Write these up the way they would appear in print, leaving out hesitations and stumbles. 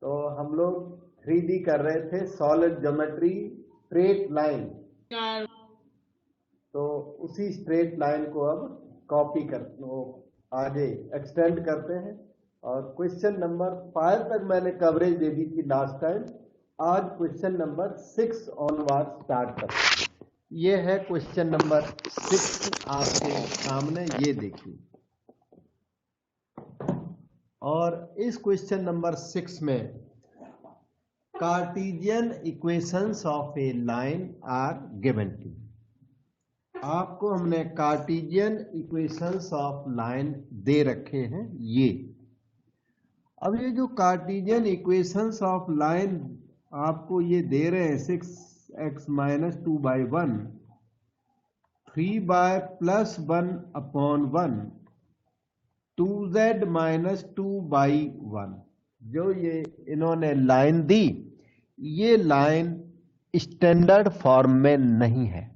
तो हम लोग 3D कर रहे थे, सॉलिड ज्योमेट्री, स्ट्रेट लाइन। तो उसी स्ट्रेट लाइन को अब कॉपी करते, आगे एक्सटेंड करते हैं। और क्वेश्चन नंबर 5 तक मैंने कवरेज दे दी थी लास्ट टाइम। आज क्वेश्चन नंबर 6 ऑनवर्ड स्टार्ट करते हैं। ये है क्वेश्चन नंबर 6 आपके सामने, ये देखिए। और इस क्वेश्चन नंबर 6 में Cartesian equations of a line are given to. आपको हमने कार्टेशियन इक्वेशंस ऑफ लाइन दे रखे हैं ये। अब ये जो कार्टेशियन इक्वेशंस ऑफ लाइन आपको ये दे रहे हैं 6x - 2/1, 3y + 1/1, 2z - 2/1, जो ये इन्होंने लाइन दी, ये लाइन स्टैंडर्ड फॉर्म में नहीं है,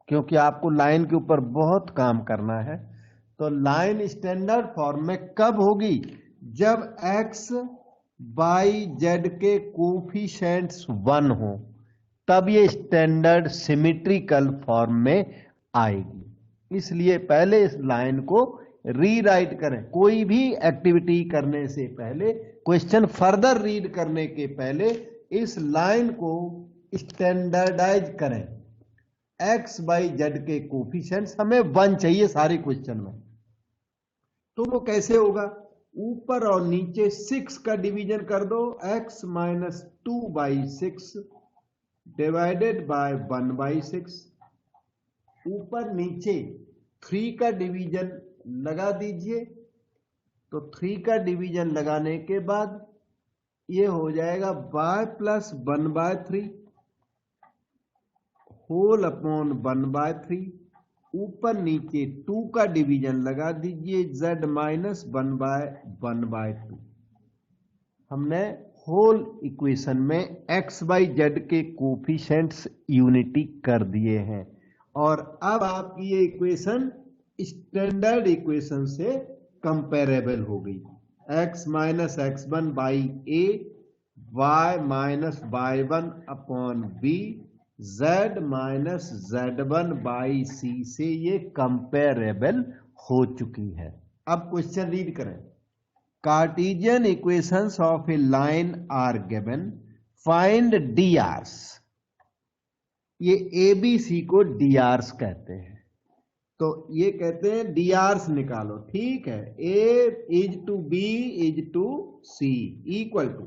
क्योंकि आपको लाइन के ऊपर बहुत काम करना है। तो लाइन स्टैंडर्ड फॉर्म में कब होगी? जब x, y, z के कोफिशिएंट्स 1 हो, तब ये स्टैंडर्ड सिमेट्रिकल फॉर्म में आएगी। इसलिए पहले इस लाइन को रीराइट करें। कोई भी एक्टिविटी करने से पहले, क्वेश्चन फर्दर रीड करने के पहले इस लाइन को स्टैंडर्डाइज करें। x, y, z के कोफिशिएंट्स हमें 1 चाहिए सारे क्वेश्चन में। तो वो कैसे होगा? ऊपर और नीचे 6 का डिवीजन कर दो। x - 2/6 divided by 1/6। ऊपर नीचे 3 का डिवीजन लगा दीजिए। तो 3 का डिवीजन लगाने के बाद ये हो जाएगा y + 1/3 होल अपॉन 1/3। ऊपर नीचे 2 का डिवीजन लगा दीजिए, z - 1/1/2। हमने होल इक्वेशन में x, y, z के कोफिशिएंट्स यूनिटी कर दिए हैं। और अब आपकी ये इक्वेशन स्टैंडर्ड इक्वेशन से कंपेरेबल हो गई। x - x1/a, y - y1/b, z - z1/c से ये कंपेरेबल हो चुकी है। अब क्वेश्चन रीड करें। Cartesian equations of a line are given, find drs। ये ABC को drs कहते हैं। तो ये कहते हैं drs निकालो, ठीक है। A = B = C equal to,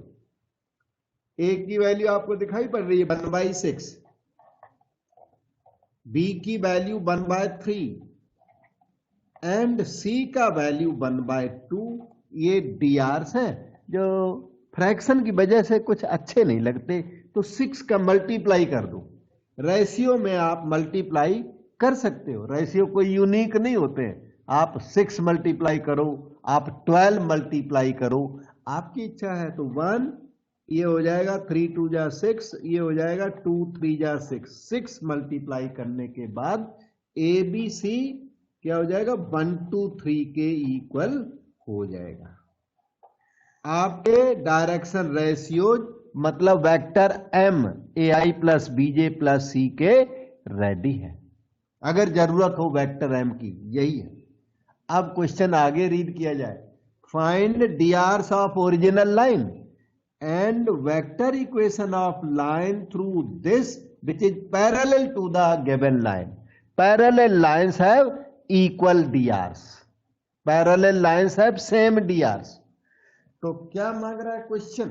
A की वैल्यू आपको दिखाई पड़ रही है 1/6, B की वैल्यू 1/3 एंड C का वैल्यू 1/2। ये drs हैं जो फ्रैक्शन की वजह से कुछ अच्छे नहीं लगते, तो 6 का मल्टीप्लाई कर दो। रेशियो में आप मल्टीप्लाई कर सकते हो, रेशियो कोई यूनिक नहीं होते हैं। आप 6 मल्टीप्लाई करो, आप 12 मल्टीप्लाई करो, आपकी इच्छा है। तो 1 ये हो जाएगा, 3 × 2 = 6, ये हो जाएगा 2 × 3 = 6। 6 मल्टीप्लाई करने के बाद ABC क्या हो जाएगा? 1 2 3 के इक्वल हो जाएगा। आपके डायरेक्शन रेशियो मतलब vector M AI + BJ + C के रेडी है, अगर जरूरत हो वेक्टर M की, यही है। अब क्वेश्चन आगे रीड किया जाए। Find drs of original line and vector equation of line through this which is parallel to the given line. Parallel lines have equal drs, parallel lines have same drs। तो क्या मांग रहा है question?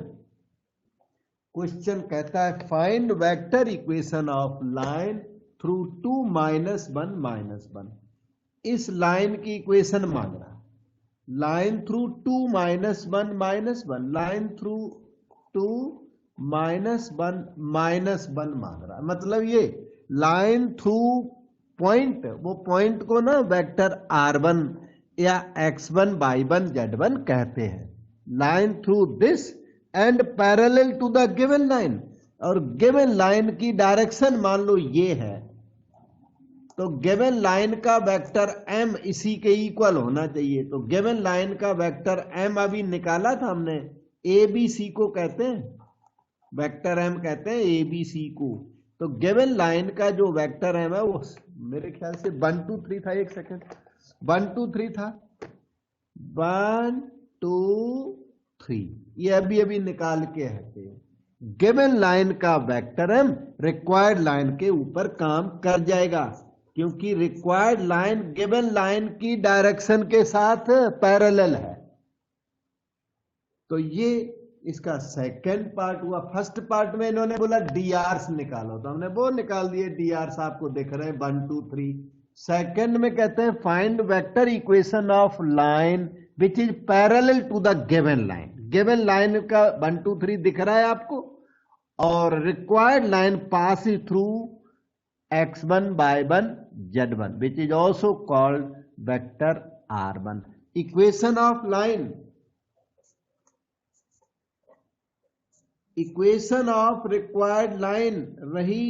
Question कहता है find vector equation of line through 2 - 1 - 1। इस line की equation मांग रहा है। लाइन थ्रू 2 - 1 - 1, लाइन थ्रू 2 - 1 - 1 मांग रहा है। मतलब ये लाइन थ्रू पॉइंट, वो पॉइंट को ना वेक्टर r1 या x1 y1 z1 कहते हैं। Line through this and parallel to the given line, और गिवन लाइन की डायरेक्शन मान लो ये है, तो गिवन लाइन का वेक्टर M इसी के इक्वल होना चाहिए। तो गिवन लाइन का वेक्टर M अभी निकाला था हमने, ए बी सी को कहते हैं, वेक्टर एम कहते हैं ए बी सी को। तो गिवन लाइन का जो वेक्टर एम है वो मेरे ख्याल से 1 2 3 था, 1 सेकेंड, 1 2 3 था, 1 2 3, ये अभी अभी निकाल के हटे। गिवन लाइन का वेक्टर एम रिक्वायर्ड लाइन के ऊपर काम कर जाएगा, क्योंकि रिक्वायर्ड लाइन गिवन लाइन की डायरेक्शन के साथ पैरेलल है। तो ये इसका सेकंड पार्ट हुआ। फर्स्ट पार्ट में इन्होंने बोला डी आर्स निकालो, तो हमने वो निकाल दिए, डी आर्स आपको दिख रहे हैं 1 2 3। सेकंड में कहते हैं find vector equation of line which is parallel to the given line. Given line का 1 2 3 दिख रहा है आपको, और required line pass through x1 y1 z1 which is also called vector r1। Equation of line, equation of required line रही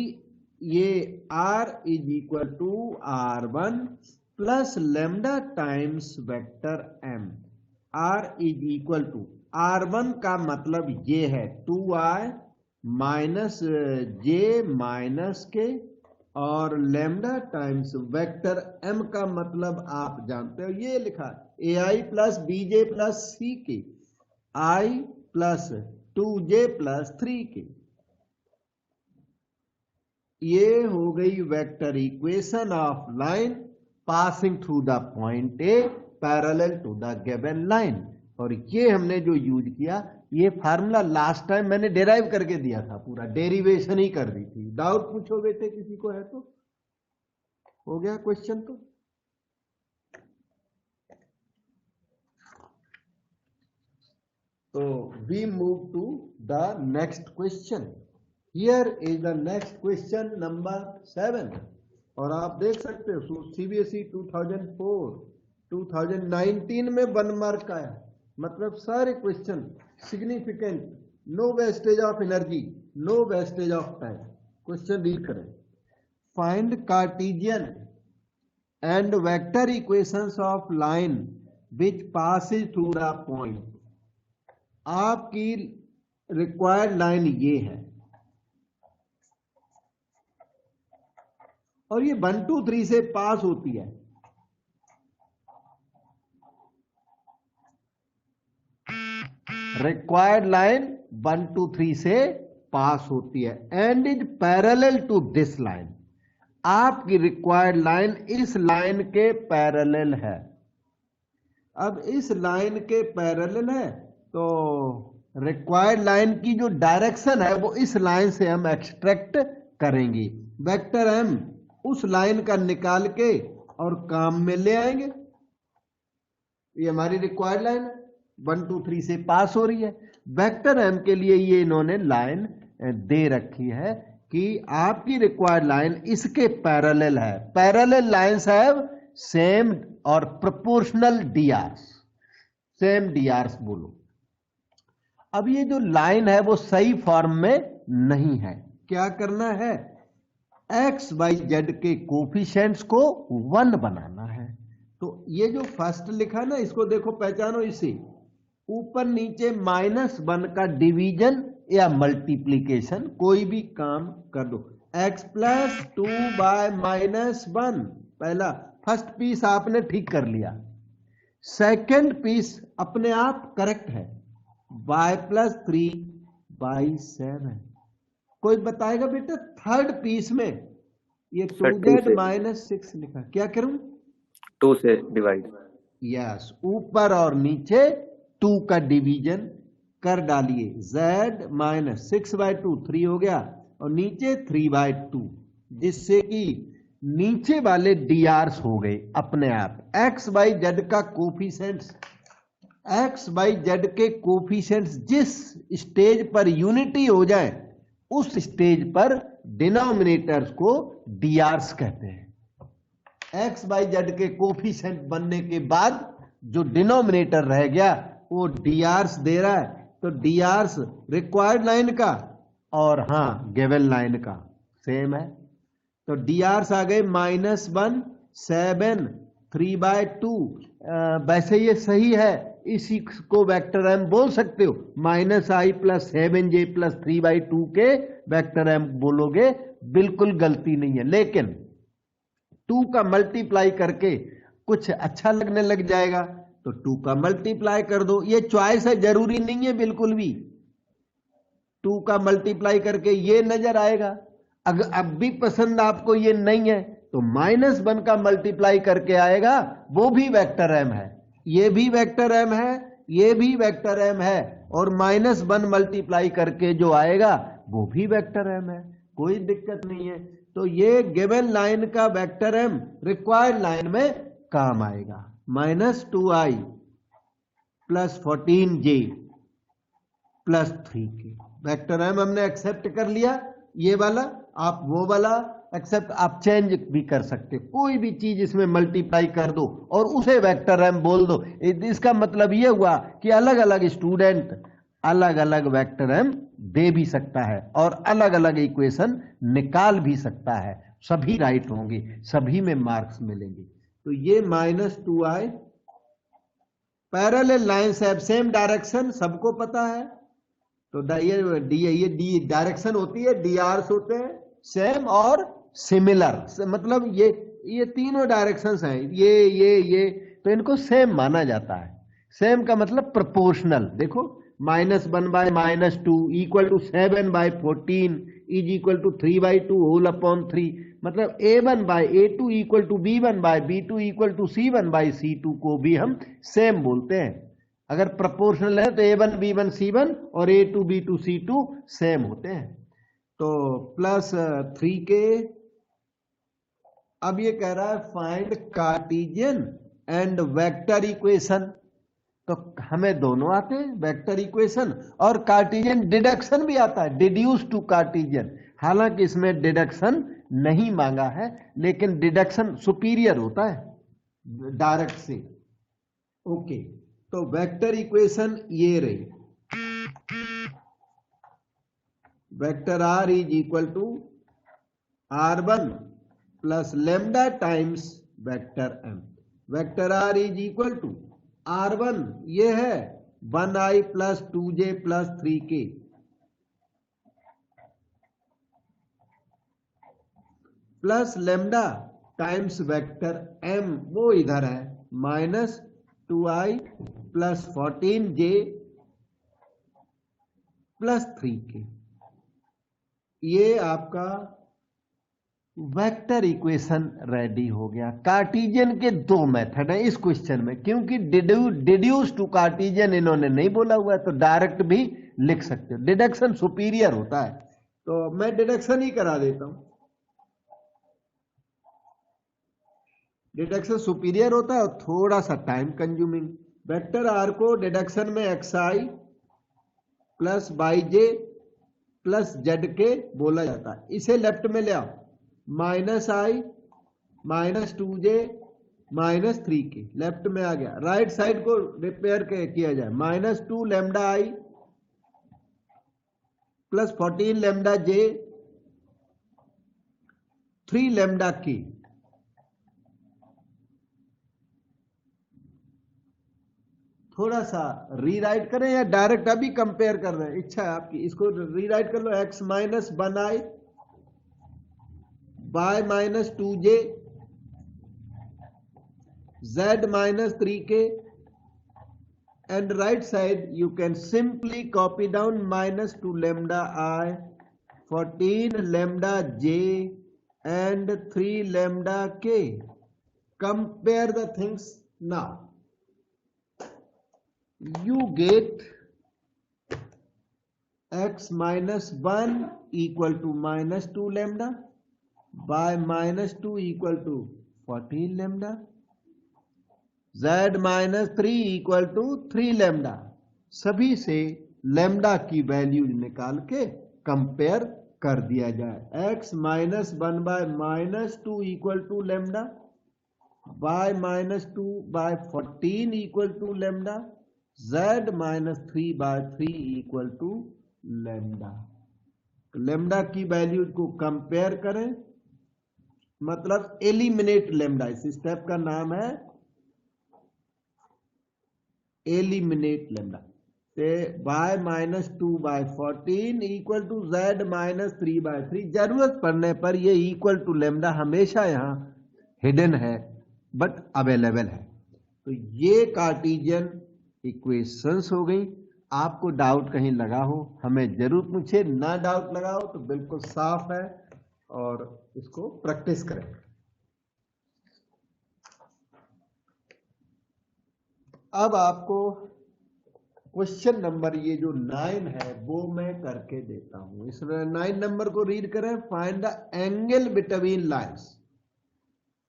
ये r is equal to r1 plus lambda times vector m। r is equal to r1 का मतलब ये है 2i minus j minus के, और lambda times vector m का मतलब आप जानते हो, ये लिखा ai plus bj plus c के, i प्लस 2j प्लस 3 के। ये हो गई vector equation of line passing through the point A parallel to the given line. और ये हमने जो यूज किया, ये फार्मूला लास्ट टाइम मैंने डेराइव करके दिया था, पूरा डेरिवेशन ही कर दी थी। डाउट पूछो बेटे, किसी को है तो? हो गया क्वेश्चन? तो we move to the next question. Here is the next question number 7। और आप देख सकते हो CBSE 2004 2019 में 1 मार्क आया, मतलब सारे question significant, no wastage of energy, no wastage of time. Question read करें। Find Cartesian and vector equations of line which passes through the point. आपकी रिक्वायर्ड लाइन ये है, और ये 1 2 3 से पास होती है। रिक्वायर्ड लाइन 1 2 3 से पास होती है and is parallel to this line. आपकी रिक्वायर्ड लाइन इस लाइन के पैरेलल है। अब इस लाइन के पैरेलल है, तो रिक्वायर्ड लाइन की जो डायरेक्शन है वो इस लाइन से हम एक्सट्रैक्ट करेंगे। वेक्टर एम उस लाइन का निकाल के और काम में ले आएंगे। ये हमारी रिक्वायर्ड लाइन है, 1 2 3 से पास हो रही है। वेक्टर एम के लिए ये इन्होंने लाइन दे रखी है कि आपकी रिक्वायर्ड लाइन इसके पैरेलल है। पैरेलल लाइंस हैव सेम और प्रोपोर्शनल डीआर्स, सेम डीआर्स बोलो। अब ये जो लाइन है वो सही फॉर्म में नहीं है। क्या करना है? एक्स वाई जेड के कोफिशिएंट्स को 1 बनाना है। तो ये जो फर्स्ट लिखा ना, इसको देखो, पहचानो इसे। ऊपर नीचे -1 का डिवीजन या मल्टीप्लीकेशन, कोई भी काम कर दो। x प्लस 2 बाय -1, पहला फर्स्ट पीस आपने ठीक कर लिया। सेकंड पीस अपने आप करेक्ट है, y प्लस 3 बाई 7। कोई बताएगा बेटा थर्ड पीस में ये 2z -6 लिखा, क्या करूं? 2 से डिवाइड। यस, ऊपर और नीचे 2 का डिवीजन कर डालिए। z -6/2 3 हो गया, और नीचे 3/2, जिससे कि नीचे वाले drs हो गए अपने आप। x बाई जेड का कोफिशिएंट्स, x बाई जेड के कोफिशिएंट्स जिस स्टेज पर यूनिटी हो जाए उस स्टेज पर डिनोमिनेटर्स को drs कहते हैं। x बाई जेड के कोफिशिएंट बनने के बाद जो डिनोमिनेटर रह गया वो drs दे रहा है। तो drs रिक्वायर्ड लाइन का और हाँ गिवन लाइन का सेम है। तो drs आ गए -1 7 3/2। वैसे ये सही है, इसी को वेक्टर एम बोल सकते हो। -i + 7j + 3/2 के वेक्टर एम बोलोगे, बिल्कुल गलती नहीं है। लेकिन 2 का मल्टीप्लाई करके कुछ अच्छा लगने लग जाएगा तो 2 का मल्टीप्लाई कर दो, ये चॉइस है, जरूरी नहीं है बिल्कुल भी। 2 का मल्टीप्लाई करके ये नजर आएगा। अगर अब भी पसंद आपको ये नहीं है तो -1 का मल्टीप्लाई करके आएगा, वो भी वेक्टर एम है, ये भी वेक्टर एम है, ये भी वेक्टर एम है, और -1 मल्टीप्लाई करके जो आएगा वो भी वेक्टर एम है, कोई दिक्कत नहीं है। तो ये गिवन लाइन का वेक्टर एम रिक्वायर्ड लाइन में काम आएगा। -2i + 14j + 3k vector M हमने एक्सेप्ट कर लिया, ये वाला, आप वो वाला एक्सेप्ट, आप चेंज भी कर सकते, कोई भी चीज इसमें मल्टीप्लाई कर दो और उसे वेक्टर एम बोल दो। इसका मतलब ये हुआ कि अलग अलग स्टूडेंट अलग अलग वेक्टर एम दे भी सकता है और अलग अलग इक्वेशन निकाल भी सकता है, सभी राइट होंगे, सभी में मार्क्स मिलेंगे। तो ये -2i, parallel lines have same direction, सबको पता है। तो ये डायरेक्शन होती है, डीआरस होते हैं सेम और सिमिलर, मतलब ये तीनों डायरेक्शंस हैं, ये तो इनको सेम माना जाता है। सेम का मतलब प्रोपोर्शनल। देखो -1/-2 = 7/14 = 3/2 होल अपॉन 3, मतलब a1/a2 = b1/b2 = c1/c2 को भी हम सेम बोलते हैं। अगर प्रोपोर्शनल है तो a1 b1 c1 और a2 b2 c2 सेम होते हैं। तो +3k, अब ये कह रहा है find Cartesian and vector equation, तो हमें दोनों आते हैं, वेक्टर इक्वेशन और कार्टेशियन डिडक्शन भी आता है, डिड्यूस टू कार्टेशियन। हालांकि इसमें डिडक्शन नहीं मांगा है, लेकिन डिडक्शन सुपीरियर होता है डायरेक्ट से। ओके, तो वेक्टर इक्वेशन ये रही, vector r = r1 + lambda times vector m। Vector r = r1 ये है 1i + 2j + 3k plus lambda times vector m, वो इधर है -2i + 14j + 3k। ये आपका वेक्टर इक्वेशन रेडी हो गया। कार्टेशियन के दो मेथड हैं इस क्वेश्चन में, क्योंकि डिड्यूस टू कार्टेशियन इन्होंने नहीं बोला हुआ है, तो डायरेक्ट भी लिख सकते हो। डिडक्शन सुपीरियर होता है, तो मैं डिडक्शन ही करा देता हूं। डिडक्शन सुपीरियर होता है और थोड़ा सा टाइम कंज्यूमिंग। वेक्टर आर को डिडक्शन में xi + yj + zk बोला जाता है। इसे लेफ्ट में ले आओ, -i -2j -3k लेफ्ट में आ गया। राइट साइड को रिपेयर किया जाए, -2 λi + 14 λj 3 λk। थोड़ा सा रीराइट करें या डायरेक्ट अभी कंपेयर कर रहे हैं, इच्छा है आपकी। इसको रीराइट कर लो, x - 1i y - 2j z - 3k, and right side you can simply copy down -2 λi 14 λj and 3 λk. Compare the things now. You get x - 1 = -2 λ, y - 2 = 14 λ, z - 3 = 3 λ। सभी से लैम्डा की वैल्यू निकाल के कंपेयर कर दिया जाए। x - 1/-2 = lambda, y - 2/14 = lambda, z - 3/3 = lambda. Lambda की value को कंपेयर करें, मतलब एलिमिनेट लैम्डा। इस स्टेप का नाम है एलिमिनेट लेमडा से y minus 2/14 equal to z minus 3/3। जरूरत पड़ने पर ये इक्वल टू लेमडा हमेशा यहाँ हिडन है बट अवेलेबल है। तो ये कार्टेशियन इक्वेशंस हो गई। आपको डाउट कहीं लगा हो हमें जरूर पूछे, ना डाउट लगा हो तो बिल्कुल साफ है और इसको प्रैक्टिस करें। अब आपको क्वेश्चन नंबर ये जो 9 है वो मैं करके देता हूं। इस 9 नंबर को रीड करें। Find the angle between lines.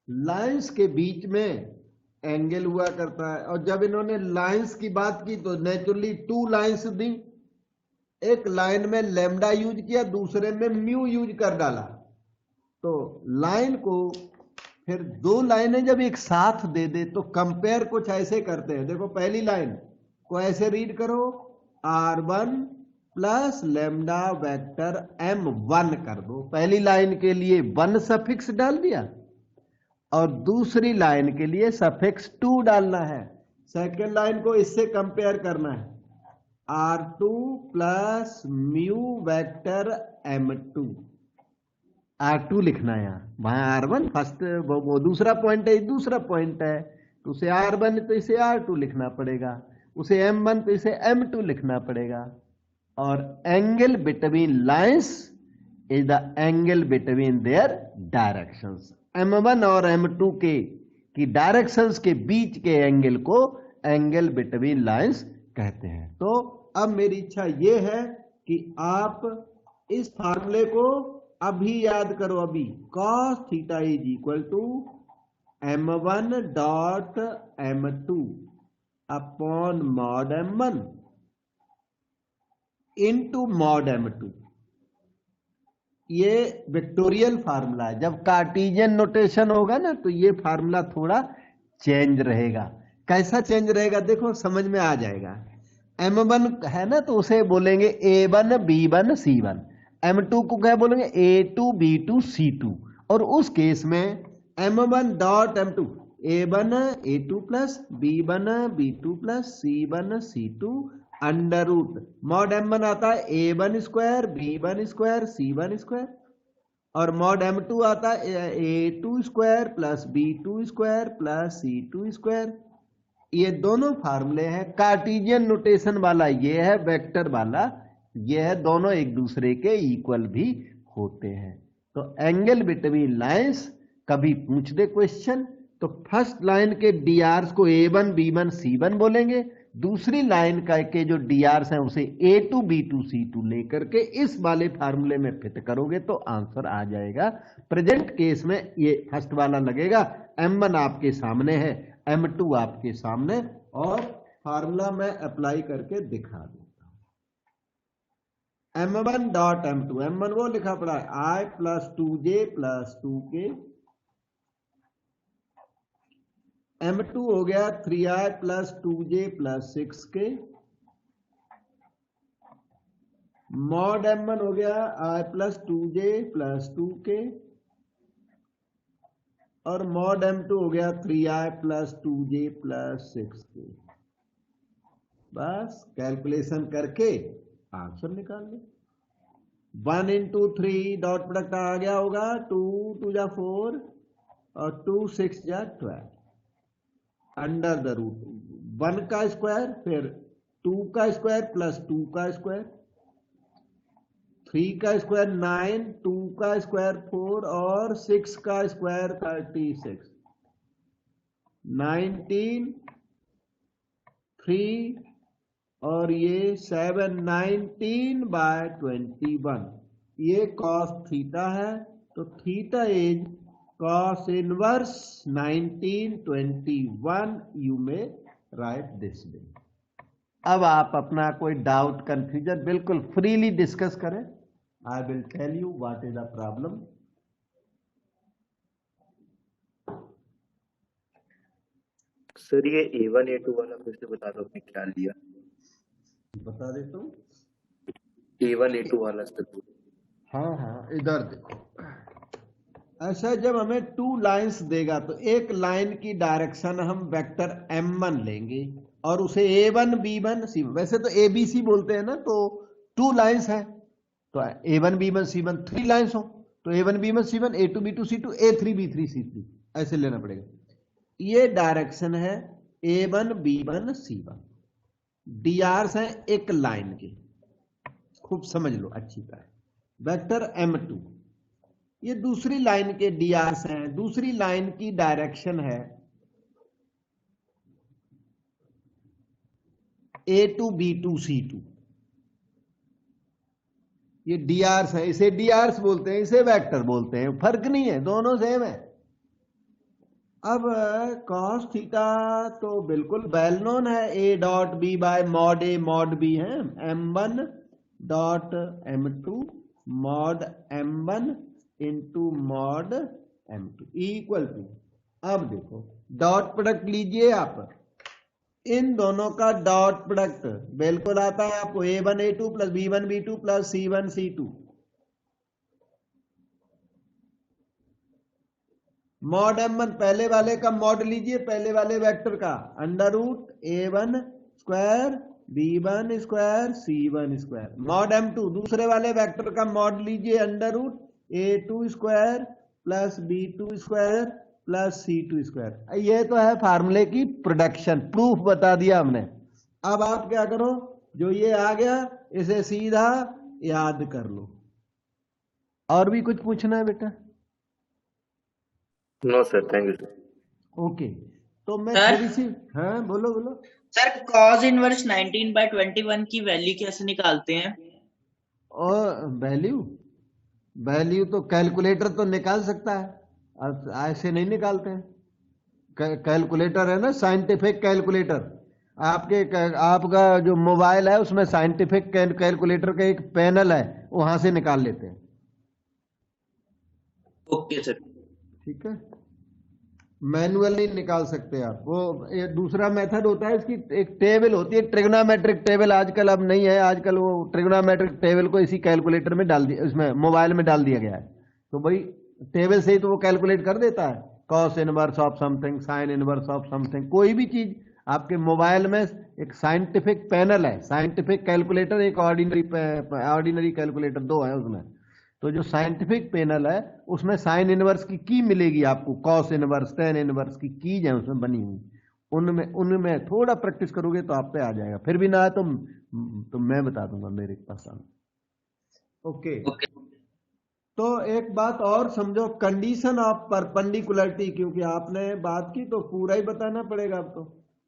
Lines के बीच में एंगल हुआ करता है, और जब इन्होंने लाइंस की बात की तो नेचुरली 2 लाइंस दी। एक लाइन में लेमडा यूज किया, दूसरे में म्यू यूज कर डाला। तो लाइन को फिर 2 लाइनें जब एक साथ दे दे तो कंपेयर कुछ ऐसे करते हैं। देखो पहली लाइन को ऐसे रीड करो, R1 plus lambda vector M1 कर दो। पहली लाइन के लिए 1 सफिक्स डाल दिया और दूसरी लाइन के लिए सफिक्स 2 डालना है। सेकेंड लाइन को इससे कंपेयर करना है, R2 plus mu vector M2। R2 लिखना है यहाँ, वहां R1 फर्स्ट वो दूसरा पॉइंट है, दूसरा पॉइंट है तो उसे R1 तो इसे R2 लिखना पड़ेगा, उसे M1 तो इसे M2 लिखना पड़ेगा। और angle between lines is the angle between their directions. M1 और M2 की डायरेक्शंस के बीच के एंगल को एंगल बिटवीन लाइंस कहते हैं। तो अब मेरी इच्छा यह है कि आप इस फार्मूले को अभी याद करो। अभी cos theta is equal to M1 dot M2 upon mod M1 into mod M2। ये विक्टोरियल फार्मूला है। जब कार्टेशियन नोटेशन होगा ना तो ये फार्मूला थोड़ा चेंज रहेगा। कैसा चेंज रहेगा देखो समझ में आ जाएगा। M1 है ना तो उसे बोलेंगे A1 B1 C1, M2 को क्या बोलेंगे A2 B2 C2। और उस केस में M1 dot M2 A1 A2 plus B1 B2 plus C1 C2 under root mod M1 आता है A1 square B1 square C1 square, और मॉड M2 आता है A2 square plus B2 square plus C2 square. ये दोनों फार्मूले हैं। Cartesian notation वाला ये है, वेक्टर वाला ये है, दोनों एक दूसरे के इक्वल भी होते हैं। तो एंगल बिटवीन लाइंस कभी पूछ दे क्वेश्चन तो फर्स्ट लाइन के डीआर्स को A1 B1 C1 बोलेंगे, दूसरी लाइन का के जो डीआर्स हैं उसे A2 B2 C2 लेकर के इस वाले फार्मूले में फिट करोगे तो आंसर आ जाएगा। प्रेजेंट केस में ये फर्स्ट वाला लगेगा। M1 आपके सामने है, M2 आपके सामने, और फार्मूला मैं अप्लाई करके दिखा देता हूं। M1 डॉट M2, M1 वो लिखा पड़ा है I plus 2J plus 2K, M2 हो गया 3I plus 2J plus 6K, mod M1 हो गया I plus 2J plus 2K, और मॉड M2 हो गया 3I plus 2J plus 6K। बस कैलकुलेशन करके आंसर निकाल लो। 1 इंटू 3 डॉट प्रोडक्ट आ गया होगा 2 2 जा 4 और 2 6 जा 12 अंडर द रूट 1 का स्क्वायर, फिर 2 का स्क्वायर प्लस 2 का स्क्वायर, 3 का स्क्वायर 9, 2 का स्क्वायर 4 और 6 का स्क्वायर 36, 19 3 और ये 7 19/21। ये cos थीटा है तो theta is cos inverse 19/21। You may write this way. अब आप अपना कोई डाउट कंफ्यूजन बिल्कुल फ्रीली डिस्कस करें। I will tell you what is the problem. Sir ये A1 A2 वाला फिर से बता दो, आपने क्या लिया? बता देता हूँ। A1 A2 वाला सर। हाँ हाँ इधर देखो, ऐसा जब हमें 2 लाइंस देगा तो एक लाइन की डायरेक्शन हम वेक्टर M1 लेंगे और उसे A1 B1 C1, वैसे तो ABC बोलते हैं ना, तो 2 लाइंस है, तो A1 B1 C1 3 लाइंस हो, तो A1 B1 C1 A2 B2 C2 A3 B3 C3 ऐसे लेना पड़ेगा। ये डायरेक्शन है A1 B1 C1, डीआरस है एक लाइन के, खूब समझ लो अच्छी तरह। वेक्टर M2 ये दूसरी लाइन के डीआरस हैं, दूसरी लाइन की डायरेक्शन है A2 B2 C2, ये डीआरस है, इसे डीआरस बोलते हैं, इसे वेक्टर बोलते हैं, फर्क नहीं है, दोनों सेम है। अब कॉस थीटा तो बिल्कुल वेल नोन है, A dot B by mod A mod B है, M1 dot M2 mod M1 into mod M2 equal to, अब देखो डॉट प्रोडक्ट लीजिए आप, इन दोनों का डॉट प्रोडक्ट बिल्कुल आता है आपको A1 A2 plus B1 B2 plus C1 C2, mod M1 पहले वाले का मॉड लीजिए, पहले वाले वेक्टर का under root A1 square B1 square C1 square, mod M2 दूसरे वाले वेक्टर का मॉड लीजिए under root A2 square plus B2 square plus C2 square. ये तो है फार्मूले की प्रोडक्शन, प्रूफ बता दिया हमने। अब आप क्या करो, जो ये आ गया इसे सीधा याद कर लो। और भी कुछ पूछना है बेटा? No sir, thank you sir. Okay, तो मैं सर? थोड़ी सी, हाँ बोलो बोलो। सर cos इनवर्स 19/21 की वैल्यू कैसे निकालते हैं? और वैल्यू तो कैलकुलेटर तो निकाल सकता है, अब ऐसे नहीं निकालते हैं। कैलकुलेटर है ना, साइंटिफिक कैलकुलेटर, आपका जो मोबाइल है उसमें साइंटिफिक कैलकुलेटर का एक पैनल है, वहां से निकाल लेते हैं। Okay sir. ठीक है, मैनुअल नहीं निकाल सकते आप, वो ये दूसरा मेथड होता है, इसकी एक टेबल होती है ट्रिग्नोमेट्रिक टेबल, आजकल अब नहीं है, आजकल वो ट्रिग्नोमेट्रिक टेबल को इसी कैलकुलेटर में डाल दिया, इसमें मोबाइल में डाल दिया गया है, तो भाई टेबल से ही तो वो कैलकुलेट कर देता है, cos inverse of something, sine inverse of something, कोई भी चीज आपके मोबाइल में एक साइंटिफिक पैनल है, साइंटिफिक कैलकुलेटर, एक ऑर्डिनरी कैलकुलेटर, दो है उसमें। तो जो साइंटिफिक पैनल है उसमें साइन इनवर्स की मिलेगी आपको, कॉस इनवर्स, टेन इनवर्स की कीज है उसमें बनी हुई, उनमें थोड़ा प्रैक्टिस करोगे तो आप पे आ जाएगा, फिर भी ना तो मैं बता दूंगा मेरे पास आना। ओके, तो एक बात और समझो, कंडीशन ऑफ परपेंडिकुलरिटी, क्योंकि आपने बात की तो पूरा ही बताना पड़ेगा अब तो।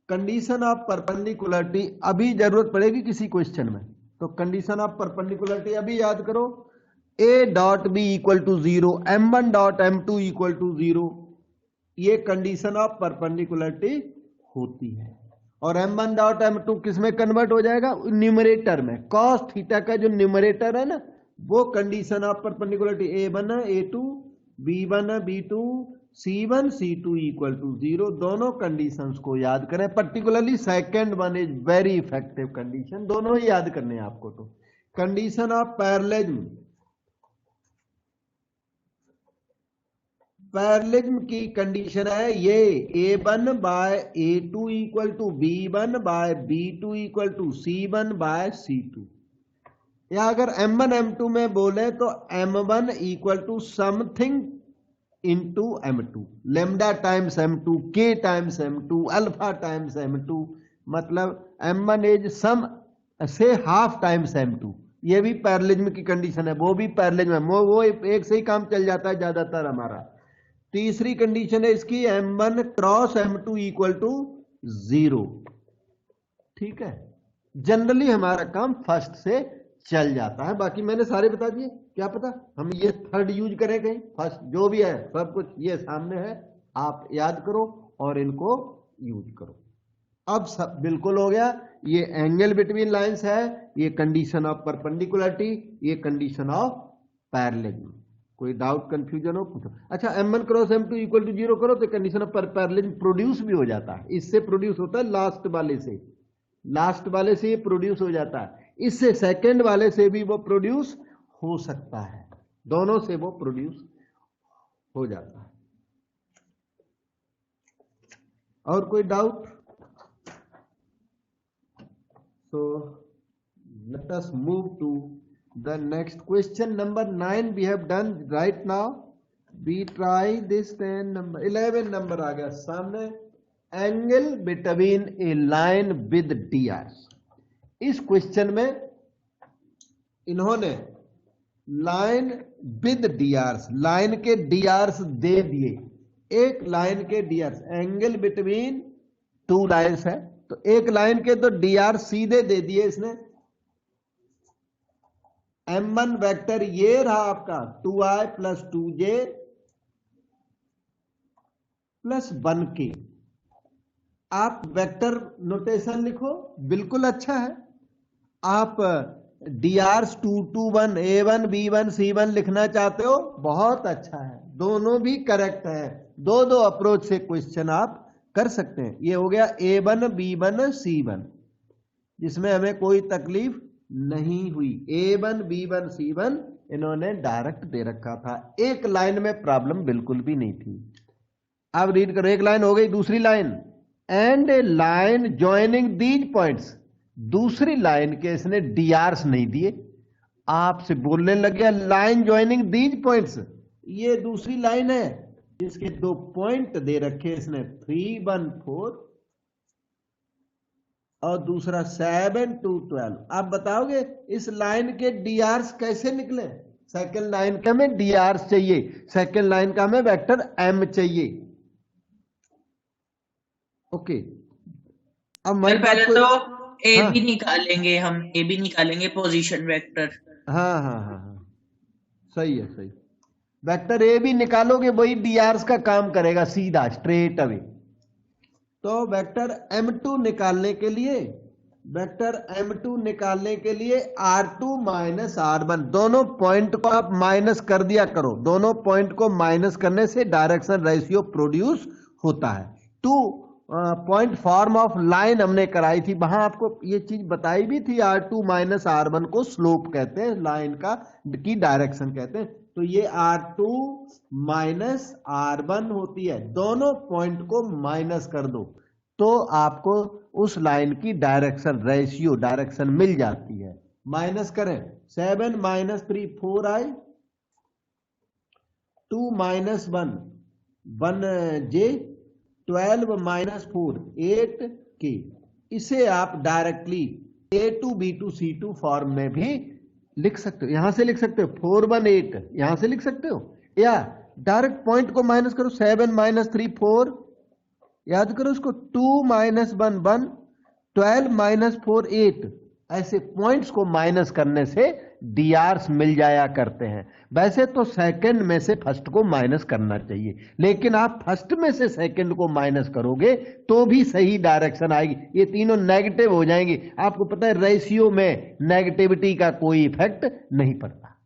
कंडीशन ऑफ परपेंडिकुलरिटी अभी जरूरत पड़ेगी किसी क्वेश्चन में, तो कंडीशन ऑफ परपेंडिकुलरिटी अभी याद करो, A dot B equal to 0, M1 dot M2 equal to 0, ये कंडीशन ऑफ परपेंडिकुलरिटी होती है। और M1 डॉट M2 किस में कन्वर्ट हो जाएगा? न्यूमरेटर में, कॉस थीटा का जो न्यूमरेटर है ना, वो condition of perpendicularity A1 A2 B1 B2 C1 C2 equal to 0, दोनों कंडीशंस को याद करें, particularly second one is very effective condition, दोनों ही याद करने हैं आपको। तो कंडीशन ऑफ पैरेललिज्म, पैरेललिज्म की कंडीशन है ये, A1 by A2 equal to B1 by B2 equal to C1 by C2, या अगर M1 M2 में बोले तो M1 equal to something into M2, lambda times M2, K times M2, alpha times M2, मतलब M1 is some से half times M2, ये भी parallelism की कंडीशन है, वो भी पैरेललिज्म है, वो एक से ही काम चल जाता है ज्यादातर हमारा। तीसरी कंडीशन है इसकी, M1 cross M2 equal to 0, ठीक है, जनरली हमारा काम फर्स्ट से चल जाता है, बाकी मैंने सारे बता दिए, क्या पता हम ये थर्ड यूज करें कहीं, फर्स्ट जो भी है सब कुछ ये सामने है, आप याद करो और इनको यूज करो। अब सब बिल्कुल हो गया, ये एंगल बिटवीन लाइंस है, ये कंडीशन ऑफ परपेंडिकुलरिटी, ये कंडीशन ऑफ पैरेललिज्म। कोई डाउट कंफ्यूजन हो पूछो। अच्छा, M1 cross M2 equal to 0 करो तो कंडीशन ऑफ पैरेललिज्म प्रोड्यूस भी हो जाता है, इससे प्रोड्यूस होता है लास्ट वाले से ये प्रोड्यूस हो जाता है, इससे सेकंड वाले से भी वो प्रोड्यूस हो सकता है, दोनों से वो प्रोड्यूस हो जाता है। और कोई doubt? So let us move to the next question. Number 9 we have done right now. We try this 10 number 11 number आ गया सामने. Angle between a line with DRs. इस क्वेश्चन में इन्होंने लाइन विद डीआरस, लाइन के डीआरस दे दिए. एक लाइन के डीआरस, angle between two lines है, तो एक लाइन के तो डीआर सीधे दे दिए इसने. M1 वेक्टर ये रहा आपका 2i plus 2j plus 1k. आप वेक्टर नोटेशन लिखो, बिल्कुल अच्छा है. आप DRs 2 2 1 A1 B1 C1 लिखना चाहते हो, बहुत अच्छा है. दोनों भी करेक्ट है. दो दो अप्रोच से क्वेश्चन आप कर सकते हैं. ये हो गया A1 B1 C1, जिसमें हमें कोई तकलीफ नहीं हुई. A1 B1 C1 इन्होंने डायरेक्ट दे रखा था. एक लाइन में प्रॉब्लम बिल्कुल भी नहीं थी. अब रीड करो. एक लाइन हो गई. दूसरी line, and A line joining these points. दूसरी लाइन के इसने डीआरस नहीं दिए. आपसे बोलने लग गया लाइन ज्वाइनिंग दीज पॉइंट्स. ये दूसरी लाइन है, इसके 2 पॉइंट दे रखे इसने, 3 1 4 और दूसरा 7 2 12. आप बताओगे इस लाइन के डीआरस कैसे निकले? सेकंड लाइन का हमें डीआरस चाहिए, सेकंड लाइन का हमें वेक्टर एम चाहिए. ओके. अब मैं पहले तो ए बी निकालेंगे, हम ए बी निकालेंगे पोजीशन वेक्टर. हाँ हाँ हाँ हाँ, सही है, सही. वेक्टर ए भी निकालोगे वही डीआरस का काम करेगा सीधा स्ट्रेट अवे. तो वेक्टर M2 निकालने के लिए, वेक्टर M2 निकालने के लिए R2 माइनस R1, दोनों पॉइंट को आप माइनस कर दिया करो. दोनों पॉइंट को माइनस करने से डायरेक्शन रेशियो प्रोड्यूस होता है. 2 पॉइंट फॉर्म ऑफ लाइन हमने कराई थी, वहां आपको ये चीज बताई भी थी. R2 माइनस R1 को स्लोप कहते हैं, लाइन का की डायरेक्शन कहते हैं. तो ये R2 माइनस R1 होती है. दोनों पॉइंट को माइनस कर दो तो आपको उस लाइन की डायरेक्शन रेशियो, डायरेक्शन मिल जाती है. माइनस करें. 7 माइनस 3 4i, 2 माइनस 1 1j, 12 माइनस 4 8k. इसे आप directly A2 B2 C2 form में भी लिख सकते हो. यहां से लिख सकते हो 4 1 8, यहां से लिख सकते हो, या डायरेक्ट पॉइंट को माइनस करो. 7 माइनस 3 4, याद करो इसको. 2 माइनस 1 1, 12 माइनस 4 8. ऐसे पॉइंट्स को माइनस करने से डीआरस मिल जाया करते हैं. वैसे तो सेकंड में से फर्स्ट को माइनस करना चाहिए, लेकिन आप फर्स्ट में से सेकंड को माइनस करोगे तो भी सही डायरेक्शन आएगी. ये तीनों नेगेटिव हो जाएंगे. आपको पता है रेशियो में नेगेटिविटी का कोई इफेक्ट नहीं पड़ता.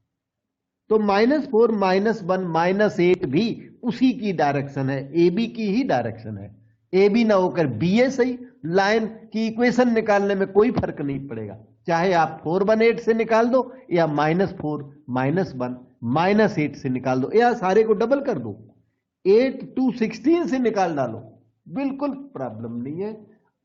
तो -4 -1 -8 भी उसी की डायरेक्शन है, ए बी की ही डायरेक्शन है. ए बी ना होकर बी ए सही. लाइन की इक्वेशन निकालने में कोई फर्क नहीं पड़ेगा, चाहे आप 4 1 8 से निकाल दो या -4 -1 -8 से निकाल दो, या सारे को डबल कर दो, 8 2 16 से निकाल डालो, बिल्कुल प्रॉब्लम नहीं है.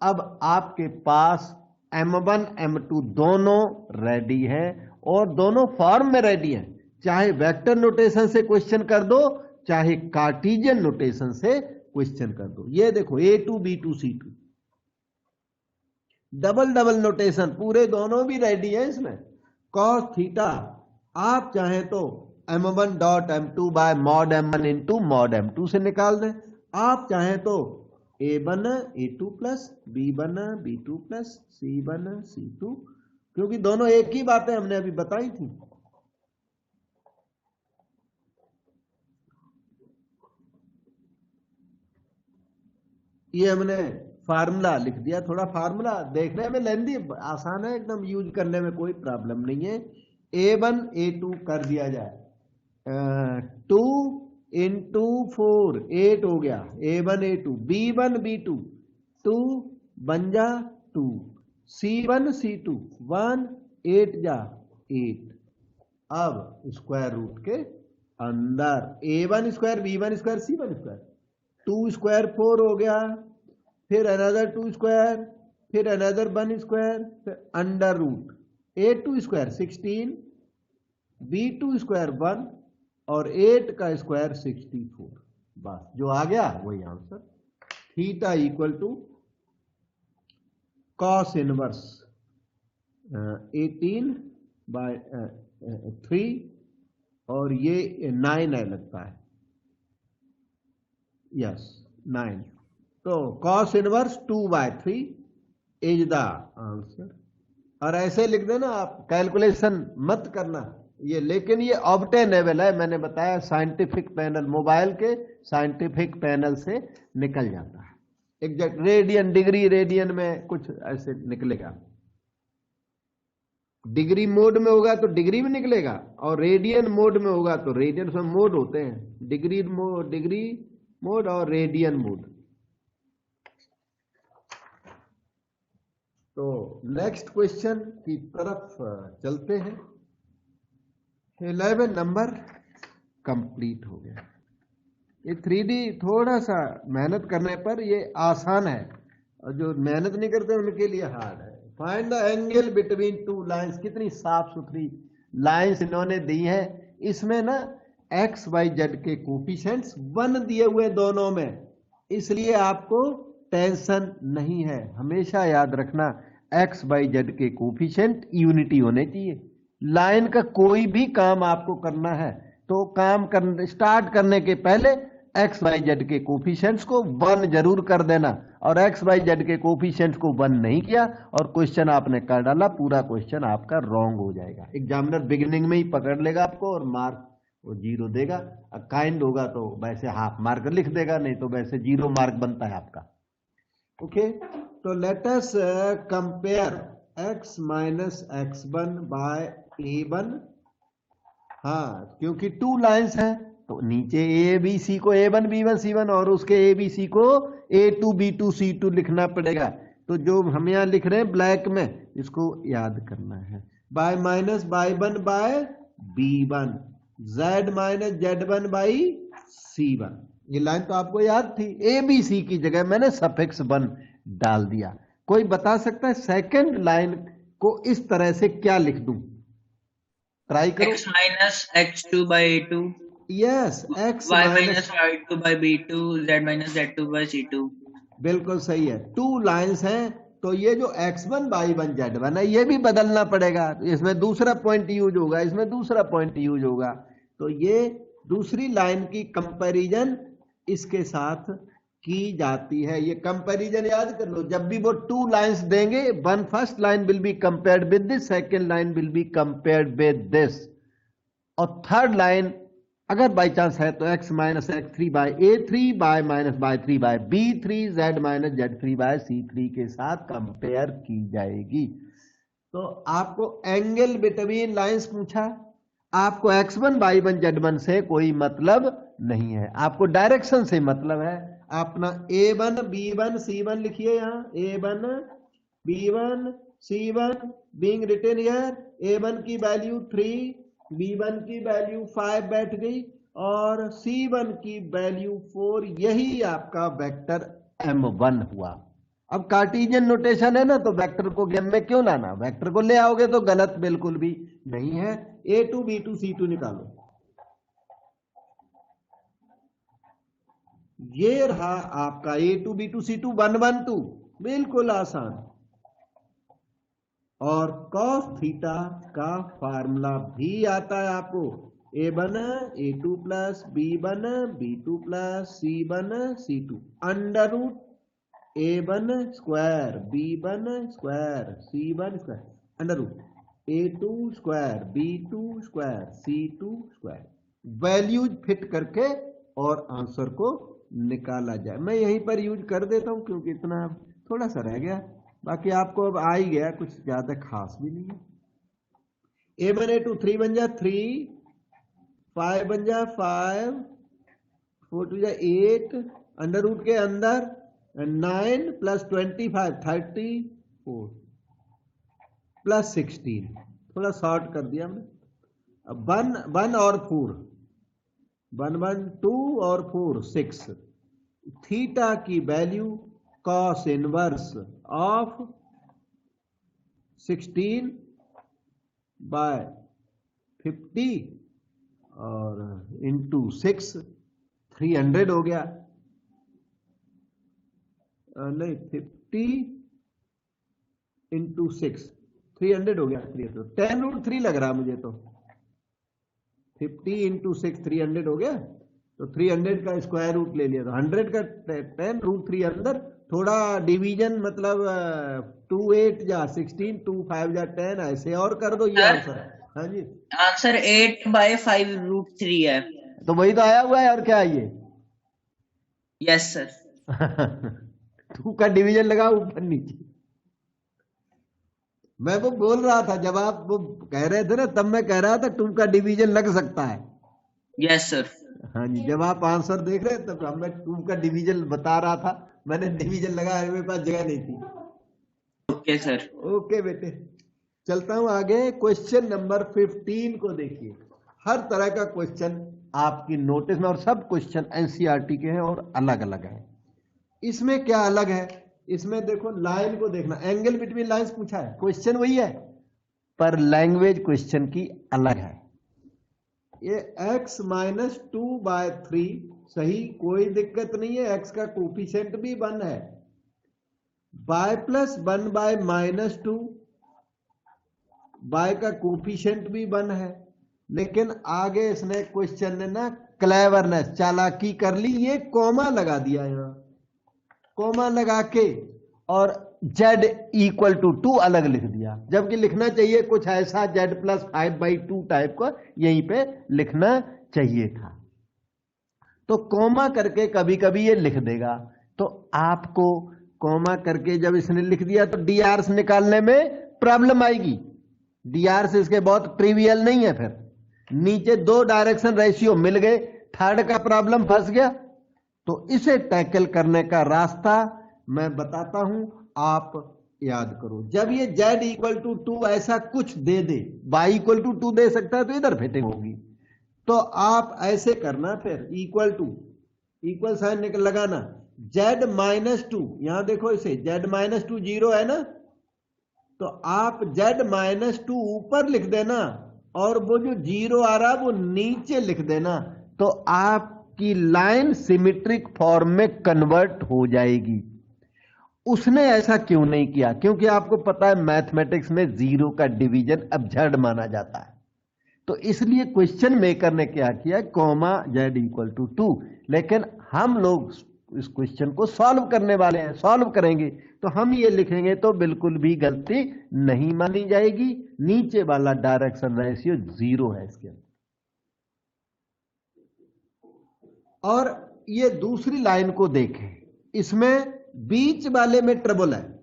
अब आपके पास M1 M2 दोनों रेडी है और दोनों फॉर्म में रेडी है. चाहे वेक्टर नोटेशन से क्वेश्चन कर दो, चाहे कार्टेशियन नोटेशन से क्वेश्चन कर दो. ये देखो A2 B2 C2 double double notation, पूरे दोनों भी रेडी है इसमें. cos थीटा आप चाहें तो M1 dot M2 bye mod M1 into mod M2 से निकाल दें. आप चाहें तो A1 A2 plus B1 B2 plus C1 C2, क्योंकि दोनों एक ही बातें हमने अभी बताई थी. ये हमने फार्मूला लिख दिया. थोड़ा फार्मूला देखने में लेंदी, आसान है एकदम, यूज करने में कोई प्रॉब्लम नहीं है. A1 A2 कर दिया जाए, 2 इंटू 4 8 हो गया. A1 A2 B1 B2 2 बन जा 2, C1 C2 1 8 जा 8. अब स्क्वायर रूट के अंदर A1 square B1 square C1 square, 2 square 4 हो गया, फिर अनदर 2 स्क्वायर, फिर अनदर 1 स्क्वायर, फिर under root A2 square 16, B2 square 1 और 8 का स्क्वायर 64। बस जो आ गया वही answer. Theta equal to cos inverse 18/3 और ये 9 है लगता है, यस 9। तो cos inverse 2/3 is the answer. और ऐसे लिख देना आप, कैलकुलेशन मत करना ये, लेकिन ये ऑब्टेनेबल है, मैंने बताया साइंटिफिक पैनल, मोबाइल के साइंटिफिक पैनल से निकल जाता है एग्जैक्ट। रेडियन, डिग्री रेडियन में कुछ ऐसे निकलेगा, डिग्री मोड में होगा तो डिग्री में निकलेगा, और रेडियन मोड में होगा तो रेडियन, में मोड होते हैं, डिग्री मोड और रेडियन मोड। तो नेक्स्ट क्वेश्चन की तरफ चलते हैं। 11 नंबर कंप्लीट हो गया। ये 3D थोड़ा सा मेहनत करने पर ये आसान है, और जो मेहनत नहीं करते उनके लिए हार्ड है। Find the angle between two lines. कितनी साफ सुथरी लाइंस इन्होंने दी है। इसमें ना एक्स वाई जेड के कोफिशिएंट्स 1 दिए हुए दोनों में, इसलिए आपको टेंशन नहीं है। हमेशा याद रखना एक्स वाई जेड के कोफिशिएंट यूनिटी होने चाहिए। लाइन का कोई भी काम आपको करना है तो काम स्टार्ट करने के पहले एक्स वाई जेड के कोफिशिएंट्स को 1 जरूर कर देना, और एक्स वाई जेड के कोफिशिएंट्स को 1 नहीं किया और क्वेश्चन आपने कर डाला, पूरा क्वेश्चन आपका रॉन्ग हो जाएगा। एग्जामिनर बिगिनिंग में ही पकड़ लेगा आपको और मार्क वो 0 देगा। काइंड होगा तो वैसे हाफ मार्क लिख देगा, नहीं तो वैसे 0 मार्क बनता है आपका। ओके, तो let us compare x minus x1 by a1। हाँ, क्योंकि 2 लाइंस हैं तो नीचे ए बी सी को A1 B1 C1 और उसके ए बी सी को A2 B2 C2 लिखना पड़ेगा। तो जो हम यहाँ लिख रहे हैं ब्लैक में, इसको याद करना है। By minus y1 by b1, z minus z1 by c1। ये लाइन तो आपको याद थी, ए बी सी की जगह मैंने सफिक्स 1 डाल दिया। कोई बता सकता है सेकंड लाइन को इस तरह से क्या लिख दूं? ट्राई करो। x minus x2 by a2, yes, x y minus minus y2 by b2, z minus z2 by c2। बिल्कुल सही है। 2 लाइंस हैं तो ये जो x1 y1 z1 है ये भी बदलना पड़ेगा। इसमें दूसरा पॉइंट यूज होगा, इसमें दूसरा पॉइंट यूज होगा। तो ये दूसरी लाइन की कंपैरिजन इसके साथ की जाती है। ये कंपैरिजन याद कर लो, जब भी वो 2 लाइंस देंगे, one first line will be compared with this, second line will be compared with this, और थर्ड लाइन अगर बाई चांस है तो x minus x3 by a3 by minus by 3 by b3 z minus z3 by c3 के साथ compare की जाएगी। तो आपको एंगल बिटवीन लाइंस पूछा, आपको x1 y1 z1 से कोई मतलब नहीं है, आपको डायरेक्शन से मतलब है। अपना a1 b1 c1 लिखिए यहाँ, a1 b1 c1 being written here. a1 की वैल्यू 3, b1 की वैल्यू 5 बैठ गई और c1 की वैल्यू 4। यही आपका वेक्टर m1 हुआ। अब कार्टेशियन नोटेशन है ना, तो वेक्टर को गेम में क्यों लाना? वेक्टर को ले आओगे तो गलत बिल्कुल भी नहीं है। a2 b2 c2 निकालो, ये रहा आपका a2 b2 c2 1 1 2, बिल्कुल आसान। और cos थीटा का फार्मूला भी आता है आपको, a1 a2 plus b1 b2 plus c1 c2 under root a1 square b1 square c1 square under root a2 square b2 square c2 square. Values fit करके और आंसर को निकाला जाए। मैं यहीं पर यूज कर देता हूं क्योंकि इतना थोड़ा सा रह गया, बाकी आपको अब आ ही गया, कुछ ज्यादा खास भी नहीं है। a1 a2 3 बन जा 3, 5 बन जा 5, 4 टू जा 8, अंडर रूट के अंदर 9 प्लस 25 34 प्लस 16, थोड़ा शॉर्ट कर दिया हमने। अब 1 और 4, 1 1 2 और 4 6। थीटा की वैल्यू कॉस इनवर्स ऑफ 16/50 और इंटू 6 300 हो गया। नहीं 50 इंटू 6 300 हो गया। 10√3 लग रहा मुझे तो। 50 इंटू 6 300 हो गया, तो 300 का स्क्वायर रूट ले लिया, तो 100 का 10√3 अंदर थोड़ा डिवीजन मतलब 2 8 जा 16 2 5 जा 10 ऐसे और कर दो ये आंसर। हाँ जी आंसर 8/5√3 है। तो वही तो आया हुआ है, और क्या है ये? Yes sir. 2 का डिवीजन लगा ऊपर नीचे। मैं वो बोल रहा था जब आप वो कह रहे थे ना, तब मैं कह रहा था 2 का डिवीजन लग सकता है। Yes sir. हाँ जी, जब आप आंसर देख रहे तब मैं 2 का डिवीजन बता रहा था, मैंने डिवीजन लगाया, मेरे पास जगह नहीं थी। Okay sir. ओके बेटे, चलता हूं आगे। क्वेश्चन नंबर 15 को देखिए। हर तरह का क्वेश्चन आपकी नोटिस में, और सब क्वेश्चन एनसीईआरटी के हैं और अलग अलग हैं। इसमें क्या अलग है? इसमें देखो लाइन को देखना, एंगल बिटवीन लाइंस पूछा है, क्वेश्चन वही है पर लैंग्वेज क्वेश्चन की अलग है। ये x माइनस 2/3 सही, कोई दिक्कत नहीं है, x का कोफिशिएंट भी 1 है। y प्लस 1/-2 y का कोफिशिएंट भी 1 है। लेकिन आगे इसने क्वेश्चन ने ना क्लेवरनेस, चालाकी कर ली, ये कॉमा लगा दिया यहां, कॉमा लगा के और z इक्वल टू 2 अलग लिख दिया, जबकि लिखना चाहिए कुछ ऐसा z प्लस 5/2 टाइप का, यहीं पे लिखना चाहिए था। तो कॉमा करके कभी कभी ये लिख देगा, तो आपको कॉमा करके जब इसने लिख दिया तो डीआर से निकालने में प्रॉब्लम आएगी। डीआर से इसके बहुत ट्रिवियल नहीं है। फिर नीचे 2 डायरेक्शन रेशियो मिल गए, थर्ड का प्रॉब्लम फंस गया। तो इसे टैकल करने का रास्ता मैं बताता हूं, आप याद करो। जब ये z इक्वल टू 2 ऐसा कुछ दे दे, y इक्वल टू 2 दे सकता है तो इधर फिटिंग होगी, तो आप ऐसे करना, फिर इक्वल साइन लगाना, z-2, यहां देखो इसे z-2 0 है ना, तो आप z-2 ऊपर लिख देना और वो जो 0 आ रहा वो नीचे लिख देना, तो आपकी लाइन सिमेट्रिक फॉर्म में कन्वर्ट हो जाएगी। उसने ऐसा क्यों नहीं किया? क्योंकि आपको पता है मैथमेटिक्स में 0 का डिवीजन अबसर्ड माना जाता है, तो इसलिए क्वेश्चन मेकर ने क्या किया, कॉमा z इक्वल टू 2। लेकिन हम लोग इस क्वेश्चन को सॉल्व करने वाले हैं, सॉल्व करेंगे तो हम ये लिखेंगे तो बिल्कुल भी गलती नहीं मानी जाएगी। नीचे वाला डायरेक्शन रेशियो 0 है इसके अंदर। और ये दूसरी लाइन को देखें, इसमें बीच वाले में ट्रबल है।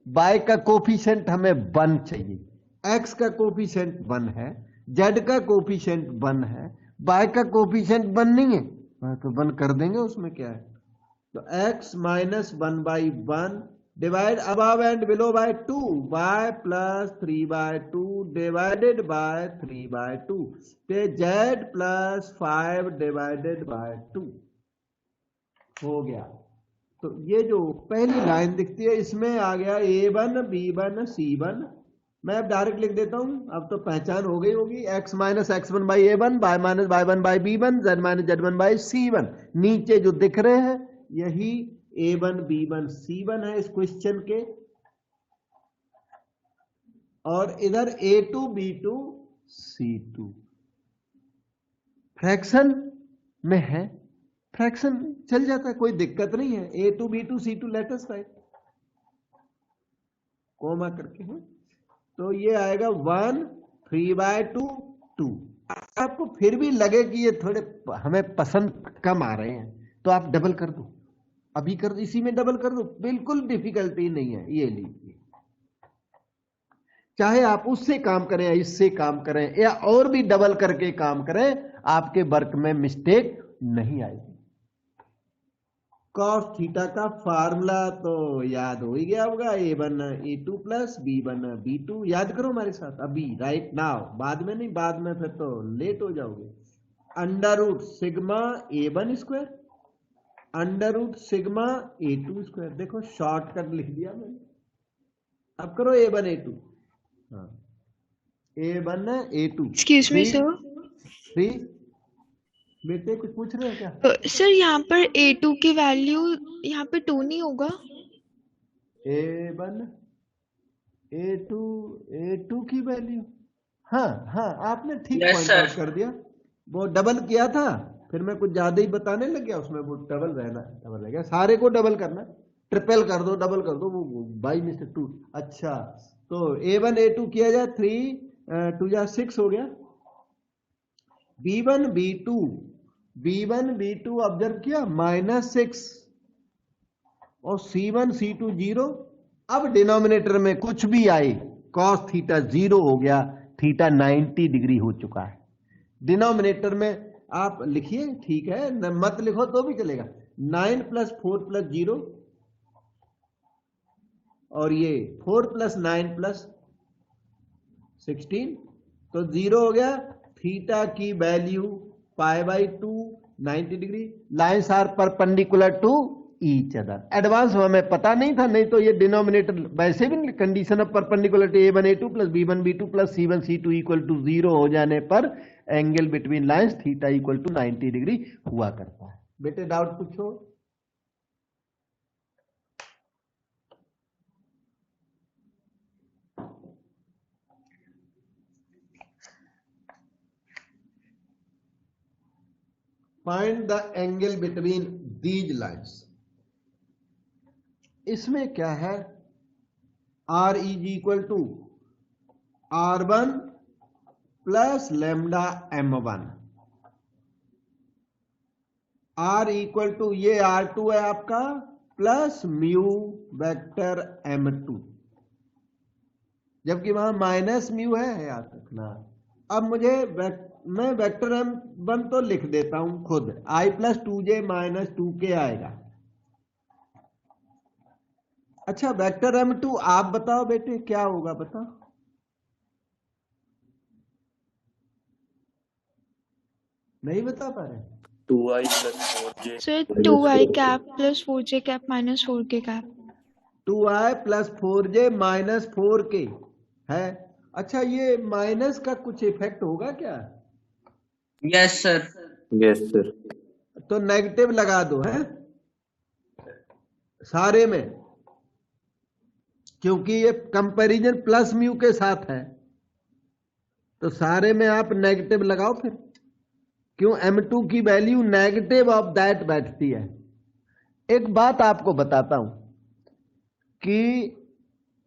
y का कोफिशिएंट हमें 1 चाहिए, x का कोफिशिएंट 1 है, z का कोफिशिएंट 1 है, y का कोफिशिएंट 1 नहीं है, तो 1 कर देंगे, उसमें क्या है। तो x minus 1/1 divide above and below by 2, y plus 3/2 divided by 3/2, तो z प्लस 5 डिवाइडेड बाय 2 हो गया। तो ये जो पहली लाइन दिखती है इसमें आ गया a1 b1 c1। मैं अब डायरेक्ट लिख देता हूं, अब तो पहचान हो गई होगी। x minus x1/a1, y minus y1/b1, z minus z1/c1। नीचे जो दिख रहे हैं यही a1 b1 c1 है इस क्वेश्चन के, और इधर a2 b2 c2 फ्रैक्शन में है, फ्रैक्शन चल जाता है, कोई दिक्कत नहीं है। a2 b2 c2 latest right, coma करके है, तो ये आएगा 1 3/2 2। आपको फिर भी लगे कि ये थोड़े हमें पसंद कम आ रहे हैं तो आप डबल कर दो, अभी कर दो, इसी में डबल कर दो, बिल्कुल डिफिकल्टी नहीं है। ये लीजिए, चाहे आप उससे काम करें या इससे काम करें या और भी डबल करके काम करें, आपके वर्क में मिस्टेक नहीं आएगी। कॉस थीटा का फार्मूला तो याद हो ही गया होगा, a1 a2 plus b1 b2, याद करो हमारे साथ अभी राइट नाउ, बाद में नहीं, बाद में फिर तो लेट हो जाओगे। Under root sigma a1 square under root sigma a2 square, देखो शॉर्टकट लिख दिया मैंने। अब करो a1 a2, हाँ, A1 A2 excuse me 3 sir. 3 बेटे कुछ पूछ रहे हो क्या? सर यहाँ पर A2 की वैल्यू यहाँ पे 2 नहीं होगा? A1 A2 की वैल्यू, हाँ हाँ आपने ठीक Yes, पॉइंट sir. आउट कर दिया। वो डबल किया था, फिर मैं कुछ ज्यादा ही बताने लग गया, उसमें वो डबल रह गया। सारे को डबल करना, ट्रिपल कर दो, डबल कर दो, वो बाई मिस्टेक 2। अच्छा, तो A1 A2 किया जाए, 3 2 जा 6 हो गया। B1 B2 ऑब्जर्व किया -6 और C1 C2 0। अब डिनोमिनेटर में कुछ भी आए, cos थीटा 0 हो गया, थीटा 90 डिग्री हो चुका है। डिनोमिनेटर में आप लिखिए, ठीक है, मत लिखो तो भी चलेगा। 9 + 4 + 0 और ये 4 + 9 + 16, तो 0 हो गया। थीटा की value π/2 90 degree. Lines are perpendicular to each other. Advance हमें पता नहीं था, नहीं तो ये डिनोमिनेटर वैसे भी condition of perpendicularity A1 A2 + B1 B2 + C1 C2 = 0 हो जाने पर angle between lines theta = 90 degree हुआ करता है। बेटे डाउट पूछो। Find the angle between these lines. इसमें क्या है, R = R1 + λ/m1। R = ये R2 है आपका, प्लस म्यू वेक्टर M2, जबकि वहां माइनस म्यू है, याद रखना। अब मुझे मैं वेक्टर M1 तो लिख देता हूं खुद, I + 2j - 2k आएगा। अच्छा, वेक्टर M2 आप बताओ बेटे क्या होगा, बताओ। नहीं बता पा रहे? 2i + 4j sir - 2i 4k। Cap plus 4j cap minus 4k cap. 2i + 4j - 4k है। अच्छा, ये माइनस का कुछ इफेक्ट होगा क्या? Yes, sir. Yes sir. तो नेगेटिव लगा दो, है सारे में, क्योंकि ये कंपैरिजन प्लस म्यू के साथ है, तो सारे में आप नेगेटिव लगाओ फिर। क्यों? M2 की वैल्यू नेगेटिव ऑफ दैट बैठती है। एक बात आपको बताता हूं कि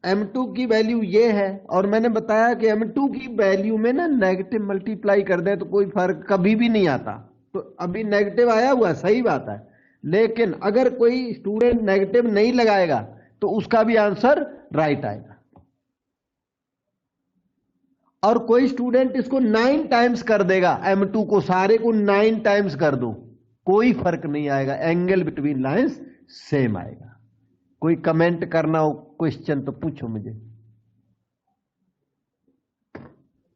M2 की वैल्यू ये है, और मैंने बताया कि M2 की वैल्यू में ना नेगेटिव मल्टीप्लाई कर दें तो कोई फर्क कभी भी नहीं आता। तो अभी नेगेटिव आया हुआ, सही बात है, लेकिन अगर कोई स्टूडेंट नेगेटिव नहीं लगाएगा तो उसका भी आंसर राइट आएगा। और कोई स्टूडेंट इसको 9 टाइम्स कर देगा, M2 को सारे को 9 टाइम्स कर दो, कोई फर्क नहीं आएगा, एंगल बिटवीन लाइंस सेम आएगा। कोई कमेंट करना हो, क्वेश्चन तो पूछो मुझे।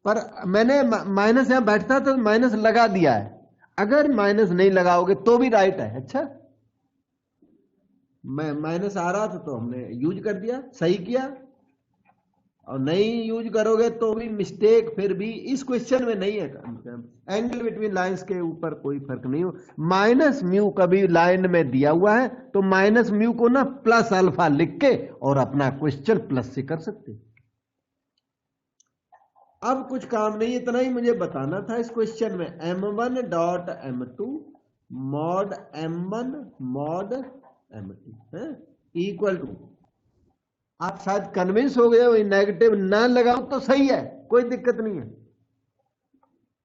पर मैंने माइनस यहां बैठता तो माइनस लगा दिया है, अगर माइनस नहीं लगाओगे तो भी राइट है। अच्छा, मैं माइनस आ रहा था तो हमने यूज कर दिया, सही किया, और नहीं यूज करोगे तो भी मिस्टेक, फिर भी इस क्वेश्चन में नहीं है। एंगल बिटवीन लाइंस के ऊपर कोई फर्क नहीं हो। माइनस म्यू कभी लाइन में दिया हुआ है तो माइनस म्यू को ना प्लस अल्फा लिख के और अपना क्वेश्चन प्लस से कर सकते। अब कुछ काम नहीं, इतना ही मुझे बताना था इस क्वेश्चन में। M1.M2 mod M1 mod M2 है इक्वल टू, आप शायद कन्विंस हो गए हो, नेगेटिव ना लगाओ तो सही है, कोई दिक्कत नहीं है।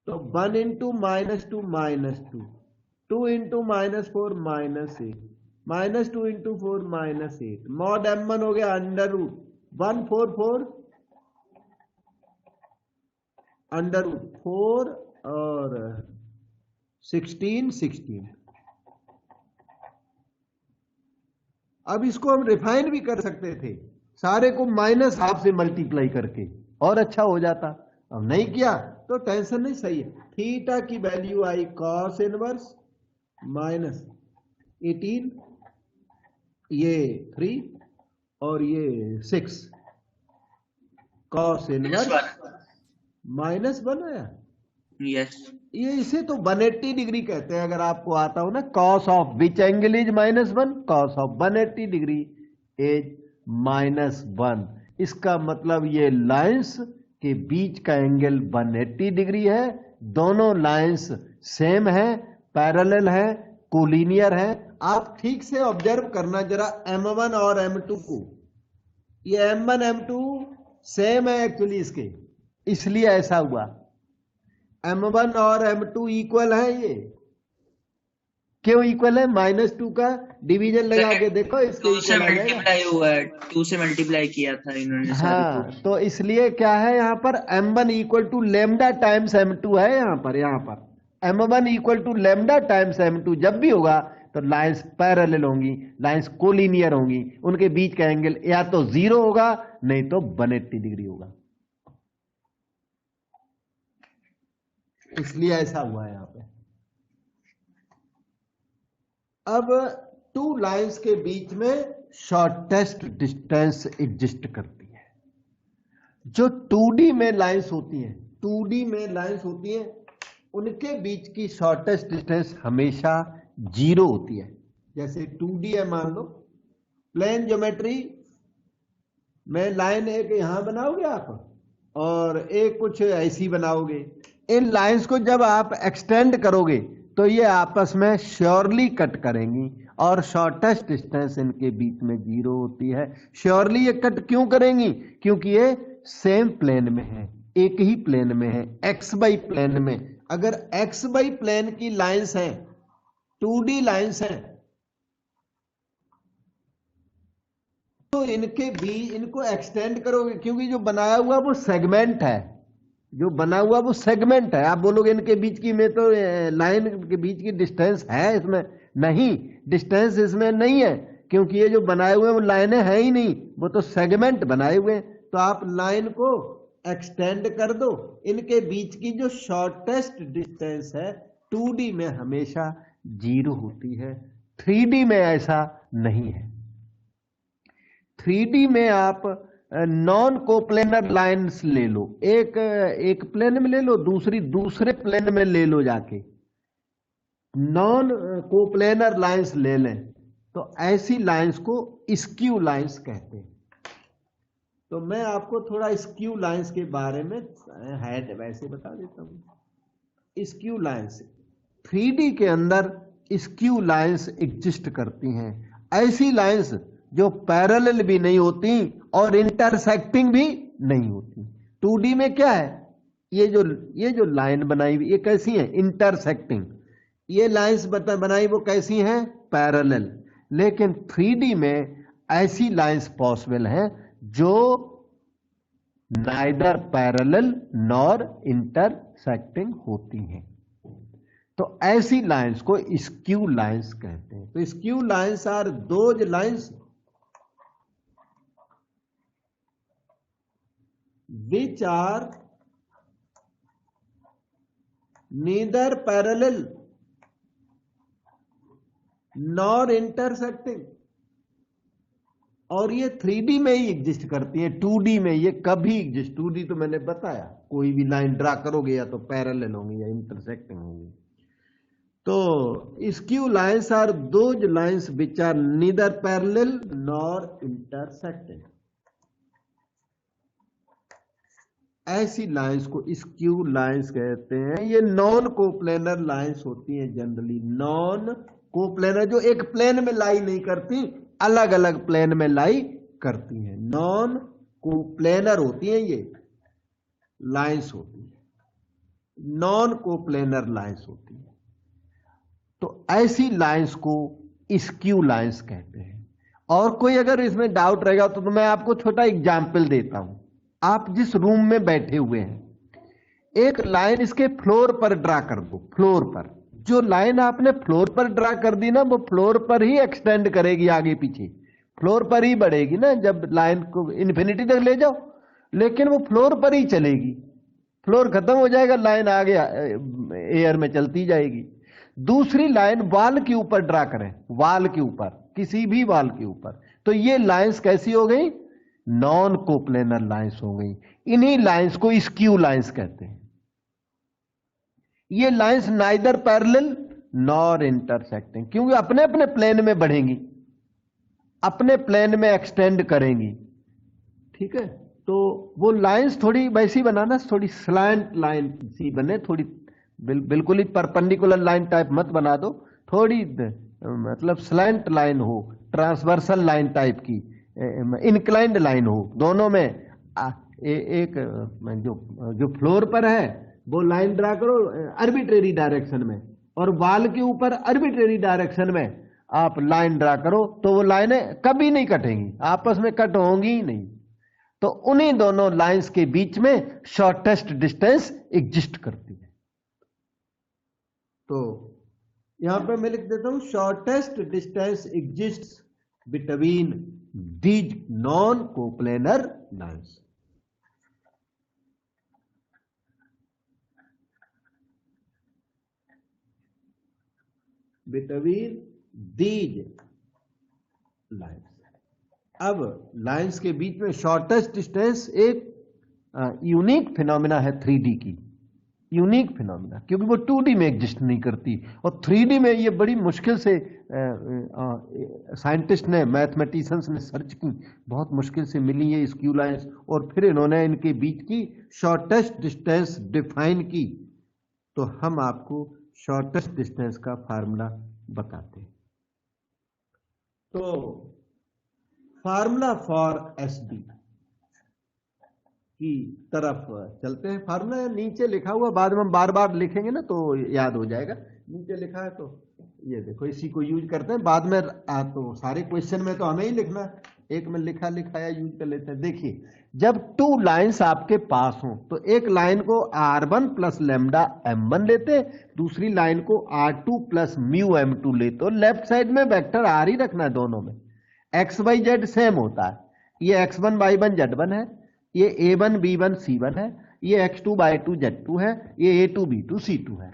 तो 1 × -2 -2, 2 × -4 -8, -2 × 4 -8, मॉड M1 हो गया √1 4 4 √4 और 16 16। अब इसको हम रिफाइन भी कर सकते थे, सारे को -½ से मल्टीप्लाई करके, और अच्छा हो जाता। अब नहीं किया तो टेंशन नहीं, सही है। थीटा की वैल्यू आई cos इनवर्स -18, ये 3 और ये 6, कॉस इनवर्स -1 आया। यस। ये इसे तो 180 डिग्री कहते हैं। अगर आपको आता हो ना, cos of which angle is -1, cos of 180 degree is -1। इसका मतलब ये लाइंस के बीच का एंगल 180 डिग्री है। दोनों लाइंस सेम है, पैरेलल है, कोलिनियर है। आप ठीक से ऑब्जर्व करना जरा M1 और M2 को। ये M1 M2 सेम है एक्चुअली इसके, इसलिए ऐसा हुआ। M1 और M2 इक्वल है। ये क्यों इक्वल है? -2 का डिवीजन लगा के देखो, इसके 2 से इक्वल आ जाएगा। मल्टीप्लाई हुआ है, 2 से मल्टीप्लाई किया था इन्होंने सारे को। हाँ, तो इसलिए क्या है यहाँ पर M1 equal to lambda times M2 है। यहाँ पर M1 equal to lambda times M2 जब भी होगा तो लाइंस पैरेलल होंगी, लाइंस कोलिनियर होंगी। उनके बीच का एंगल या तो 0 होगा, नहीं तो 180 डिग्री होगा। इसलिए ऐसा हुआ है यहाँ पे। अब टू लाइंस के बीच में शॉर्टेस्ट डिस्टेंस एग्जिस्ट करती है। जो 2D में लाइंस होती हैं, 2D में लाइंस होती हैं, उनके बीच की शॉर्टेस्ट डिस्टेंस हमेशा 0 होती है। जैसे 2D है, मान लो प्लेन ज्योमेट्री में लाइन एक यहां बनाओगे आप और एक कुछ ऐसी बनाओगे। इन लाइंस को जब आप एक्सटेंड करोगे तो ये आपस में श्योरली कट करेंगी और शॉर्टेस्ट डिस्टेंस इनके बीच में 0 होती है। श्योरली ये कट क्यों करेंगी? क्योंकि ये सेम प्लेन में है, एक ही प्लेन में है, एक्स वाई प्लेन में। अगर एक्स वाई प्लेन की लाइंस हैं, 2D लाइंस हैं, तो इनके बीच इनको एक्सटेंड करोगे, क्योंकि जो बनाया हुआ वो सेगमेंट है। जो बना हुआ वो सेगमेंट है। आप बोलोगे इनके बीच की में तो लाइन के बीच की डिस्टेंस है, इसमें नहीं, डिस्टेंस इसमें नहीं है, क्योंकि ये जो बनाए हुए हैं वो लाइनें हैं ही नहीं, वो तो सेगमेंट बनाए हुए हैं। तो आप लाइन को एक्सटेंड कर दो। इनके बीच की जो शॉर्टेस्ट डिस्टेंस है 2D में हमेशा 0 होती है, 3D में ऐसा नहीं है। 3D में आप नॉन कोप्लेनर लाइंस ले लो, एक प्लेन में ले लो, दूसरे प्लेन में ले लो जाके। नॉन कोप्लेनर लाइंस ले लें तो ऐसी लाइंस को स्क्यू लाइंस कहते हैं। तो मैं आपको थोड़ा स्क्यू लाइंस के बारे में हेड वैसे बता देता हूं। स्क्यू लाइंस 3D के अंदर स्क्यू लाइंस एग्जिस्ट करती हैं। ऐसी लाइंस जो पैरेलल भी नहीं होती और इंटरसेक्टिंग भी नहीं होती। 2D में क्या है, ये जो लाइन बनाई हुई ये कैसी है? इंटरसेक्टिंग। ये लाइंस बनाई वो कैसी हैं? पैरेलल। लेकिन 3D में ऐसी लाइंस पॉसिबल हैं जो नाइदर पैरेलल नॉर इंटरसेक्टिंग होती हैं। तो ऐसी लाइंस को स्क्यू लाइंस कहते हैं। तो skew lines are those lines which are neither parallel nor intersecting। और ये 3D में ही एग्जिस्ट करती है, 2D में ये कभी एग्जिस्ट। 2D तो मैंने बताया, कोई भी लाइन ड्रा करोगे या तो पैरेलल होंगी या इंटरसेक्टिंग होंगी। तो skew lines are those lines which are neither parallel nor intersecting. ऐसी लाइंस को स्क्यू लाइंस कहते हैं। ये नॉन कोप्लेनर लाइंस होती हैं जनरली। नॉन कोप्लेनर जो एक प्लेन में लाई नहीं करती, अलग अलग प्लेन में लाई करती हैं। नॉन कोप्लेनर होती हैं ये लाइंस होती है, नॉन कोप्लेनर लाइंस होती है। तो ऐसी लाइंस को स्क्यू लाइंस कहते हैं। और कोई अगर इसमें डाउट रहेगा तो मैं आपको छोटा एग्जाम्पल देता हूं। आप जिस रूम में बैठे हुए हैं, एक लाइन इसके फ्लोर पर ड्रा कर दो। फ्लोर पर जो लाइन आपने फ्लोर पर ड्रा कर दी ना, वो फ्लोर पर ही एक्सटेंड करेगी, आगे पीछे फ्लोर पर ही बढ़ेगी ना। जब लाइन को इन्फिनिटी तक ले जाओ, लेकिन वो फ्लोर पर ही चलेगी। फ्लोर खत्म हो जाएगा, लाइन आगे एयर में चलती जाएगी। दूसरी लाइन वॉल के ऊपर ड्रा करें, वॉल के ऊपर, किसी भी वॉल के ऊपर, तो ये लाइंस कैसी हो गई? नॉन कोप्लेनर लाइंस हो गई। इन्हीं लाइंस को स्क्यू लाइंस कहते हैं। ये lines neither parallel nor intersecting, क्योंकि अपने अपने प्लेन में बढ़ेंगी, अपने प्लेन में एक्सटेंड करेंगी। ठीक है, तो वो लाइंस थोड़ी वैसी बनाना, थोड़ी स्लैंट लाइन सी बने, थोड़ी बिल्कुल ही परपेंडिकुलर लाइन टाइप मत बना दो, थोड़ी मतलब स्लैंट लाइन हो, ट्रांसवर्सल लाइन टाइप की, इंक्लाइंड लाइन हो, दोनों में एक जो फ्लोर पर है वो लाइन ड्रा करो आर्बिट्रेरी डायरेक्शन में, और वाल के ऊपर आर्बिट्रेरी डायरेक्शन में आप लाइन ड्रा करो, तो वो लाइनें कभी नहीं कटेंगी, आपस में कट होंगी ही नहीं। तो उन्हीं दोनों लाइंस के बीच में शॉर्टेस्ट डिस्टेंस एग्जिस्ट करती है। तो यहां पे मैं लिख देता हूं, shortest distance exists between these non coplanar lines. Between these lines. अब लाइंस के बीच में शॉर्टेस्ट डिस्टेंस एक यूनिक फिनोमिना है 3D की, यूनिक फिनोमिना, क्योंकि वो 2D में एग्जिस्ट नहीं करती, और 3D में ये बड़ी मुश्किल से साइंटिस्ट ने, मैथमेटिशियंस ने सर्च की, बहुत मुश्किल से मिली ये स्क्यू लाइंस, और फिर इन्होंने इनके बीच की शॉर्टेस्ट डिस्टेंस डिफाइन की। तो हम आपको शॉर्टेस्ट डिस्टेंस का फार्मूला बताते हैं। तो फार्मूला फॉर एसडी की तरफ चलते हैं। फार्मूला नीचे लिखा हुआ, बाद में हम बार बार लिखेंगे ना तो याद हो जाएगा। नीचे लिखा है तो ये देखो, इसी को यूज करते हैं। बाद में तो सारे क्वेश्चन में तो हमें ही लिखना है, एक में लिखा लिखाया यूज कर लेते हैं। देखिए, जब 2 लाइंस आपके पास हों तो एक लाइन को R1 प्लस लेमडा M1 लेते, दूसरी लाइन को R2 प्लस म्यू M2 लेते, तो लेफ्ट साइड में वेक्टर R ही रखना है दोनों में। एक्स वाई जेड सेम होता है, ये x1 y1 z1 है, ये a1 b1 c1 है, ये x2 y2 z2 है, ये a2 b2 c2 है,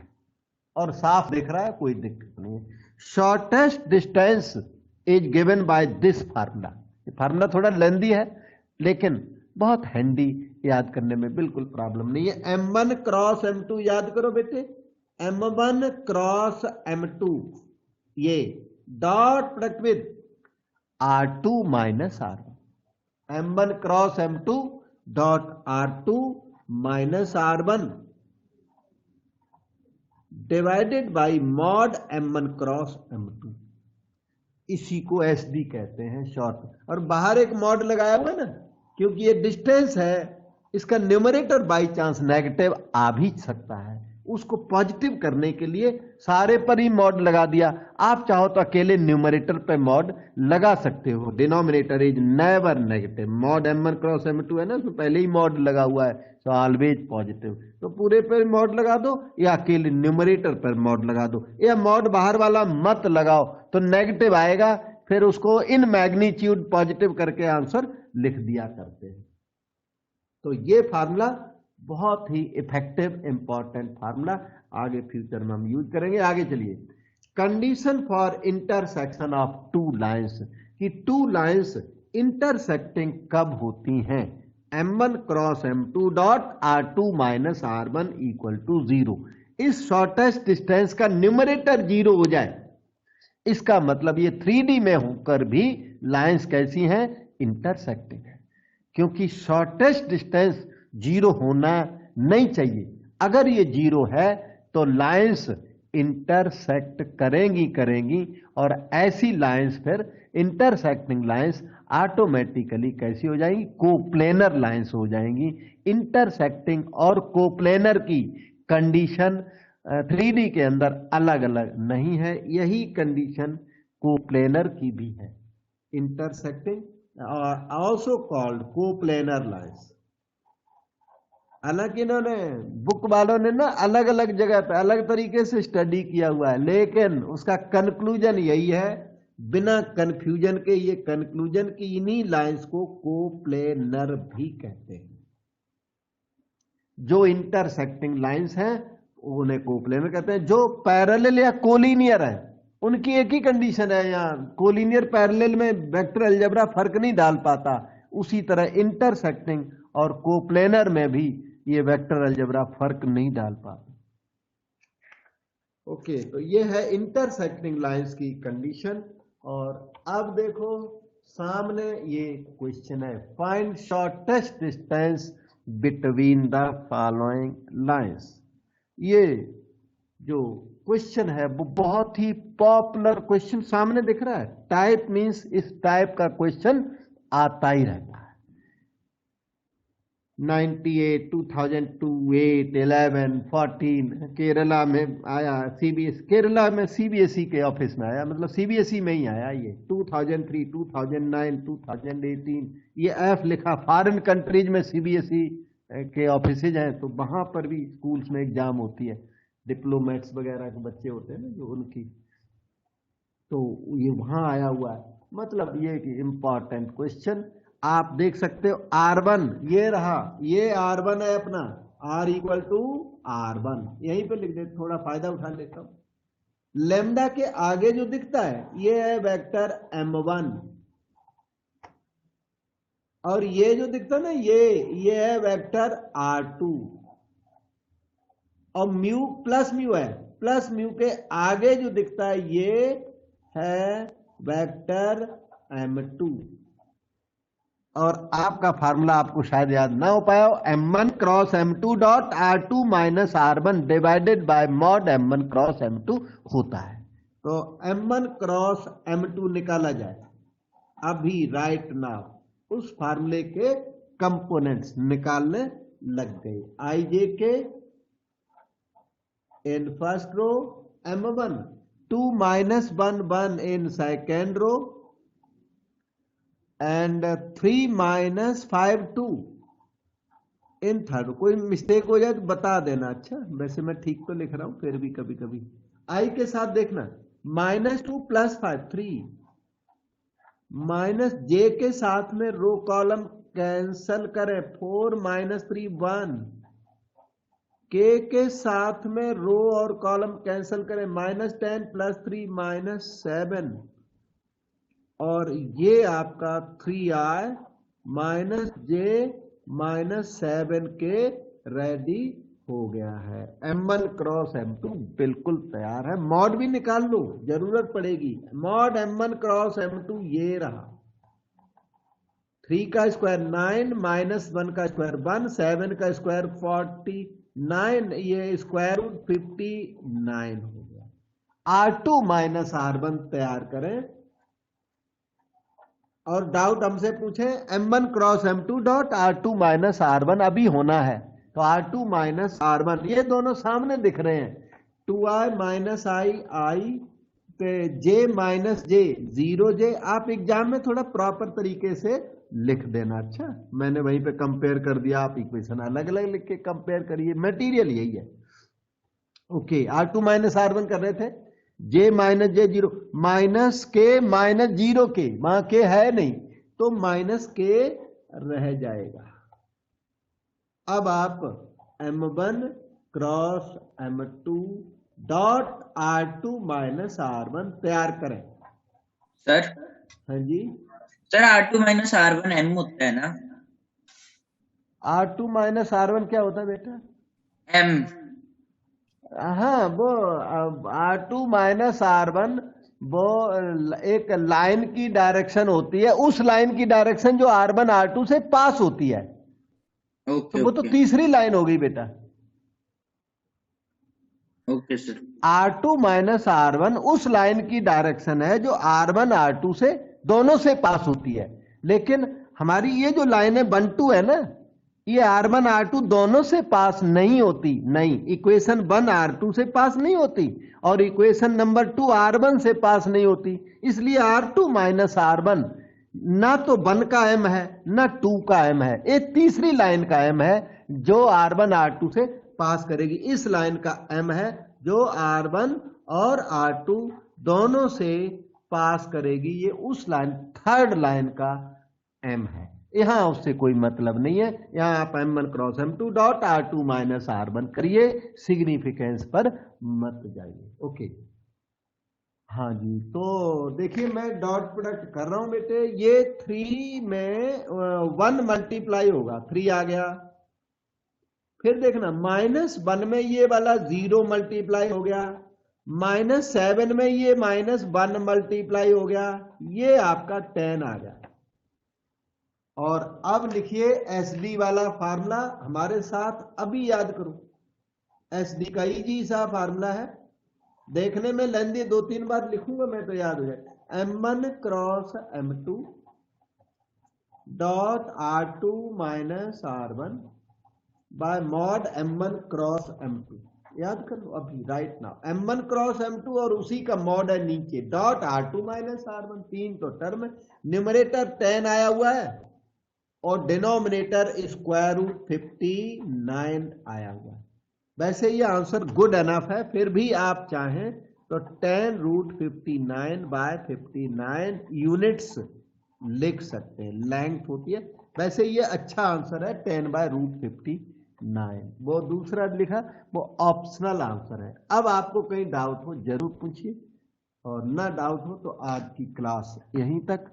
और साफ दिख रहा है, कोई दिक्कत नहीं है। Shortest distance is given by this formula. ये फार्मूला थोड़ा लेंदी है लेकिन बहुत हैंडी, याद करने में बिल्कुल प्रॉब्लम नहीं है। m1 क्रॉस m2 याद करो बेटे, m1 क्रॉस m2, ये dot product with R2 minus R1, m1 cross m2 dot R2 minus R1 divided by mod m1 cross m2। इसी को SD कहते हैं, शॉर्ट। और बाहर एक मॉड लगाया हुआ ना, क्योंकि ये डिस्टेंस है, इसका न्यूमरेटर बाई चांस नेगेटिव आ भी सकता है, उसको पॉजिटिव करने के लिए सारे पर ही मॉड लगा दिया। आप चाहो तो अकेले न्यूमरेटर पे मॉड लगा सकते हो, denominator is never negative. Mod m1 cross m2 है ना, उसमें पहले ही मॉड लगा हुआ है, सो ऑलवेज पॉजिटिव। तो पूरे पर मॉड लगा दो या अकेले न्यूमरेटर पर मॉड लगा दो, या मॉड बाहर वाला मत लगाओ तो नेगेटिव आएगा, फिर उसको इन मैग्नीट्यूड पॉजिटिव करके आंसर लिख दिया करते हैं। तो ये फार्मूला बहुत ही इफेक्टिव इंपॉर्टेंट फार्मूला, आगे फ्यूचर में हम यूज करेंगे। आगे चलिए, condition for intersection of 2 lines, कि 2 लाइंस इंटरसेक्टिंग कब होती हैं। m1 cross m2 dot R2 minus R1 equal to 0। इस शॉर्टेस्ट डिस्टेंस का न्यूमरेटर 0 हो जाए, इसका मतलब ये 3D में होकर भी लाइंस कैसी हैं, इंटरसेक्टिंग है। क्योंकि शॉर्टेस्ट डिस्टेंस 0 होना नहीं चाहिए, अगर ये 0 है तो लाइंस इंटरसेक्ट करेंगी, और ऐसी लाइंस फिर इंटरसेक्टिंग लाइंस ऑटोमेटिकली कैसी हो जाएंगी, कोप्लेनर लाइंस हो जाएंगी। इंटरसेक्टिंग और कोप्लेनर की कंडीशन 3D के अंदर अलग अलग नहीं है, यही कंडीशन कोप्लेनर की भी है। Intersecting also called coplanar lines. हालांकि इन्होंने, बुक वालों ने ना अलग अलग जगह पे अलग तरीके से स्टडी किया हुआ है, लेकिन उसका कंक्लूजन यही है, बिना कंफ्यूजन के, ये कंक्लूजन की इन्हीं लाइंस को कोप्लेनर भी कहते हैं। जो इंटरसेक्टिंग लाइंस हैं उन्हें कोप्लेनर कहते हैं। जो पैरेलल या कोलिनियर है उनकी एक ही कंडीशन है, यहाँ कोलिनियर पैरेलल में वेक्टर अलजेब्रा फर्क नहीं डाल पाता, उसी तरह इंटरसेक्टिंग और कोप्लेनर में भी ये वेक्टर अलजेब्रा फर्क नहीं डाल पाते। ओके, तो ये है इंटरसेक्टिंग लाइंस की कंडीशन। और अब देखो सामने ये क्वेश्चन है, find shortest distance between the following lines. ये जो क्वेश्चन है वो बहुत ही पॉपुलर क्वेश्चन सामने दिख रहा है। टाइप मींस इस टाइप का क्वेश्चन आता ही रहता है। 98, 2002, 8, 11, 14 केरला में आया, केरला में सीबीएसई के ऑफिस में आया, मतलब सीबीएसई में ही आया ये। 2003, 2009, 2018 ये एफ लिखा। फॉरेन कंट्रीज में सीबीएसई के ऑफिसेज हैं तो वहां पर भी स्कूल्स में एग्जाम होती है, डिप्लोमेट्स वगैरह के बच्चे होते हैं ना जो उनकी, तो ये वहां आया हुआ है। मतलब ये कि इंपॉर्टेंट क्वेश्चन आप देख सकते हो। R1 ये रहा, ये R1 है अपना, R इक्वल टू R1, यहीं पे लिख दे, थोड़ा फायदा उठा लेता हूं। लेमडा के आगे जो दिखता है ये है वेक्टर M1, और ये जो दिखता है ना ये है वेक्टर R2, और म्यू प्लस म्यू है, प्लस म्यू के आगे जो दिखता है ये है वेक्टर M2। और आपका फार्मूला आपको शायद याद ना हो पाया हो, M1 cross M2 dot R2 minus R1 divided by mod M1 cross M2 होता है। तो M1 क्रॉस M2 निकाला जाए अभी राइट नाउ, उस फार्मूले के कंपोनेंट्स निकालने लग गए। आईजे के इन फर्स्ट रो, M1 2 माइनस 1 1 इन सेकेंड रो, एंड 3 माइनस 5 2 इन थर्ड। कोई मिस्टेक हो जाए तो बता देना। अच्छा, वैसे मैं ठीक तो लिख रहा हूं, फिर भी कभी कभी आई के साथ देखना। -2 + 5 3, माइनस जे के साथ में रो कॉलम कैंसल करें, 4 - 3 1, के साथ में रो और कॉलम कैंसल करें, -10 + 3 -7, और ये आपका 3i - -7 के रेडी हो गया है। M1 क्रॉस M2 बिल्कुल तैयार है। मॉड भी निकाल लो, जरूरत पड़ेगी। मॉड M1 क्रॉस M2 ये रहा, 3 का स्क्वायर 9, -1 का स्क्वायर 1, 7 का स्क्वायर 49, ये स्क्वायर रूट 59 हो गया। R2 माइनस R1 तैयार करें। और डाउट हमसे पूछे M1 cross M2 dot R2 minus R1 अभी होना है, तो R2 माइनस R1 ये दोनों सामने दिख रहे हैं। 2i minus i j minus j 0j। आप एग्जाम में थोड़ा प्रॉपर तरीके से लिख देना। अच्छा, मैंने वहीं पे कंपेयर कर दिया, आप इक्वेशन अलग अलग लिख के कंपेयर करिए, मटेरियल यही है। ओके, R2 माइनस R1 कर रहे थे, j माइनस j 0, माइनस के माइनस 0 के, वहां के है नहीं तो माइनस के रह जाएगा। अब आप M1 cross M2 dot R2 minus R1 तैयार करें। सर हाँ जी sir, R2 minus R1 M होता है ना? R2 माइनस R1 क्या होता है बेटा? M। हाँ, वो R2 माइनस R1 वो एक लाइन की डायरेक्शन होती है, उस लाइन की डायरेक्शन जो R1 R2 से पास होती है। ओके, तो वो तो तीसरी लाइन हो गई बेटा। Okay sir. R2 minus R1 उस लाइन की डायरेक्शन है जो R1 R2 से दोनों से पास होती है। लेकिन हमारी ये जो लाइन है 1 2 है ना, ये R1 R2 दोनों से पास नहीं होती। नहीं, इक्वेशन 1 R2 से पास नहीं होती और इक्वेशन नंबर 2 R1 से पास नहीं होती। इसलिए R2 माइनस R1 ना तो 1 का M है ना 2 का M है, ये तीसरी लाइन का M है जो R1 R2 से पास करेगी। इस लाइन का M है जो R1 और R2 दोनों से पास करेगी। ये उस लाइन, थर्ड लाइन का M है। यहां उससे कोई मतलब नहीं है। यहां आप M1 cross M2 dot R2 minus R1 करिए, सिग्निफिकेंस पर मत जाइए। ओके, हाँ जी, तो देखिए मैं डॉट प्रोडक्ट कर रहा हूं बेटे। ये 3 में 1 मल्टीप्लाई होगा, 3 आ गया। फिर देखना -1 में ये वाला 0 मल्टीप्लाई हो गया, -7 में ये -1 मल्टीप्लाई हो गया, ये आपका 10 आ गया। और अब लिखिए एसडी वाला फार्मूला हमारे साथ, अभी याद करो। एसडी का इजी सा फार्मूला है, देखने में लेंदी 2-3 बार लिखूंगा मैं तो याद हो जाए। M1 cross M2 dot R2 minus R1 bye mod M1 cross M2। याद कर लो अभी right now, M1 cross M2 और उसी का मॉड है नीचे डॉट R2 माइनस R1। 3 तो टर्म है, न्यूमरेटर 10 आया हुआ है और डिनोमिनेटर स्क्वायर रूट 59 आया हुआ है। वैसे ये आंसर गुड एनफ है, फिर भी आप चाहें तो 10 रूट 59 बाय 59 यूनिट्स लिख सकते हैं, लेंथ होती है। वैसे ये अच्छा आंसर है 10 बाय रूट 59। वो दूसरा लिखा वो ऑप्शनल आंसर है। अब आपको कहीं डाउट हो जरूर पूछिए, और ना डाउट हो तो आज की क्लास यहीं तक।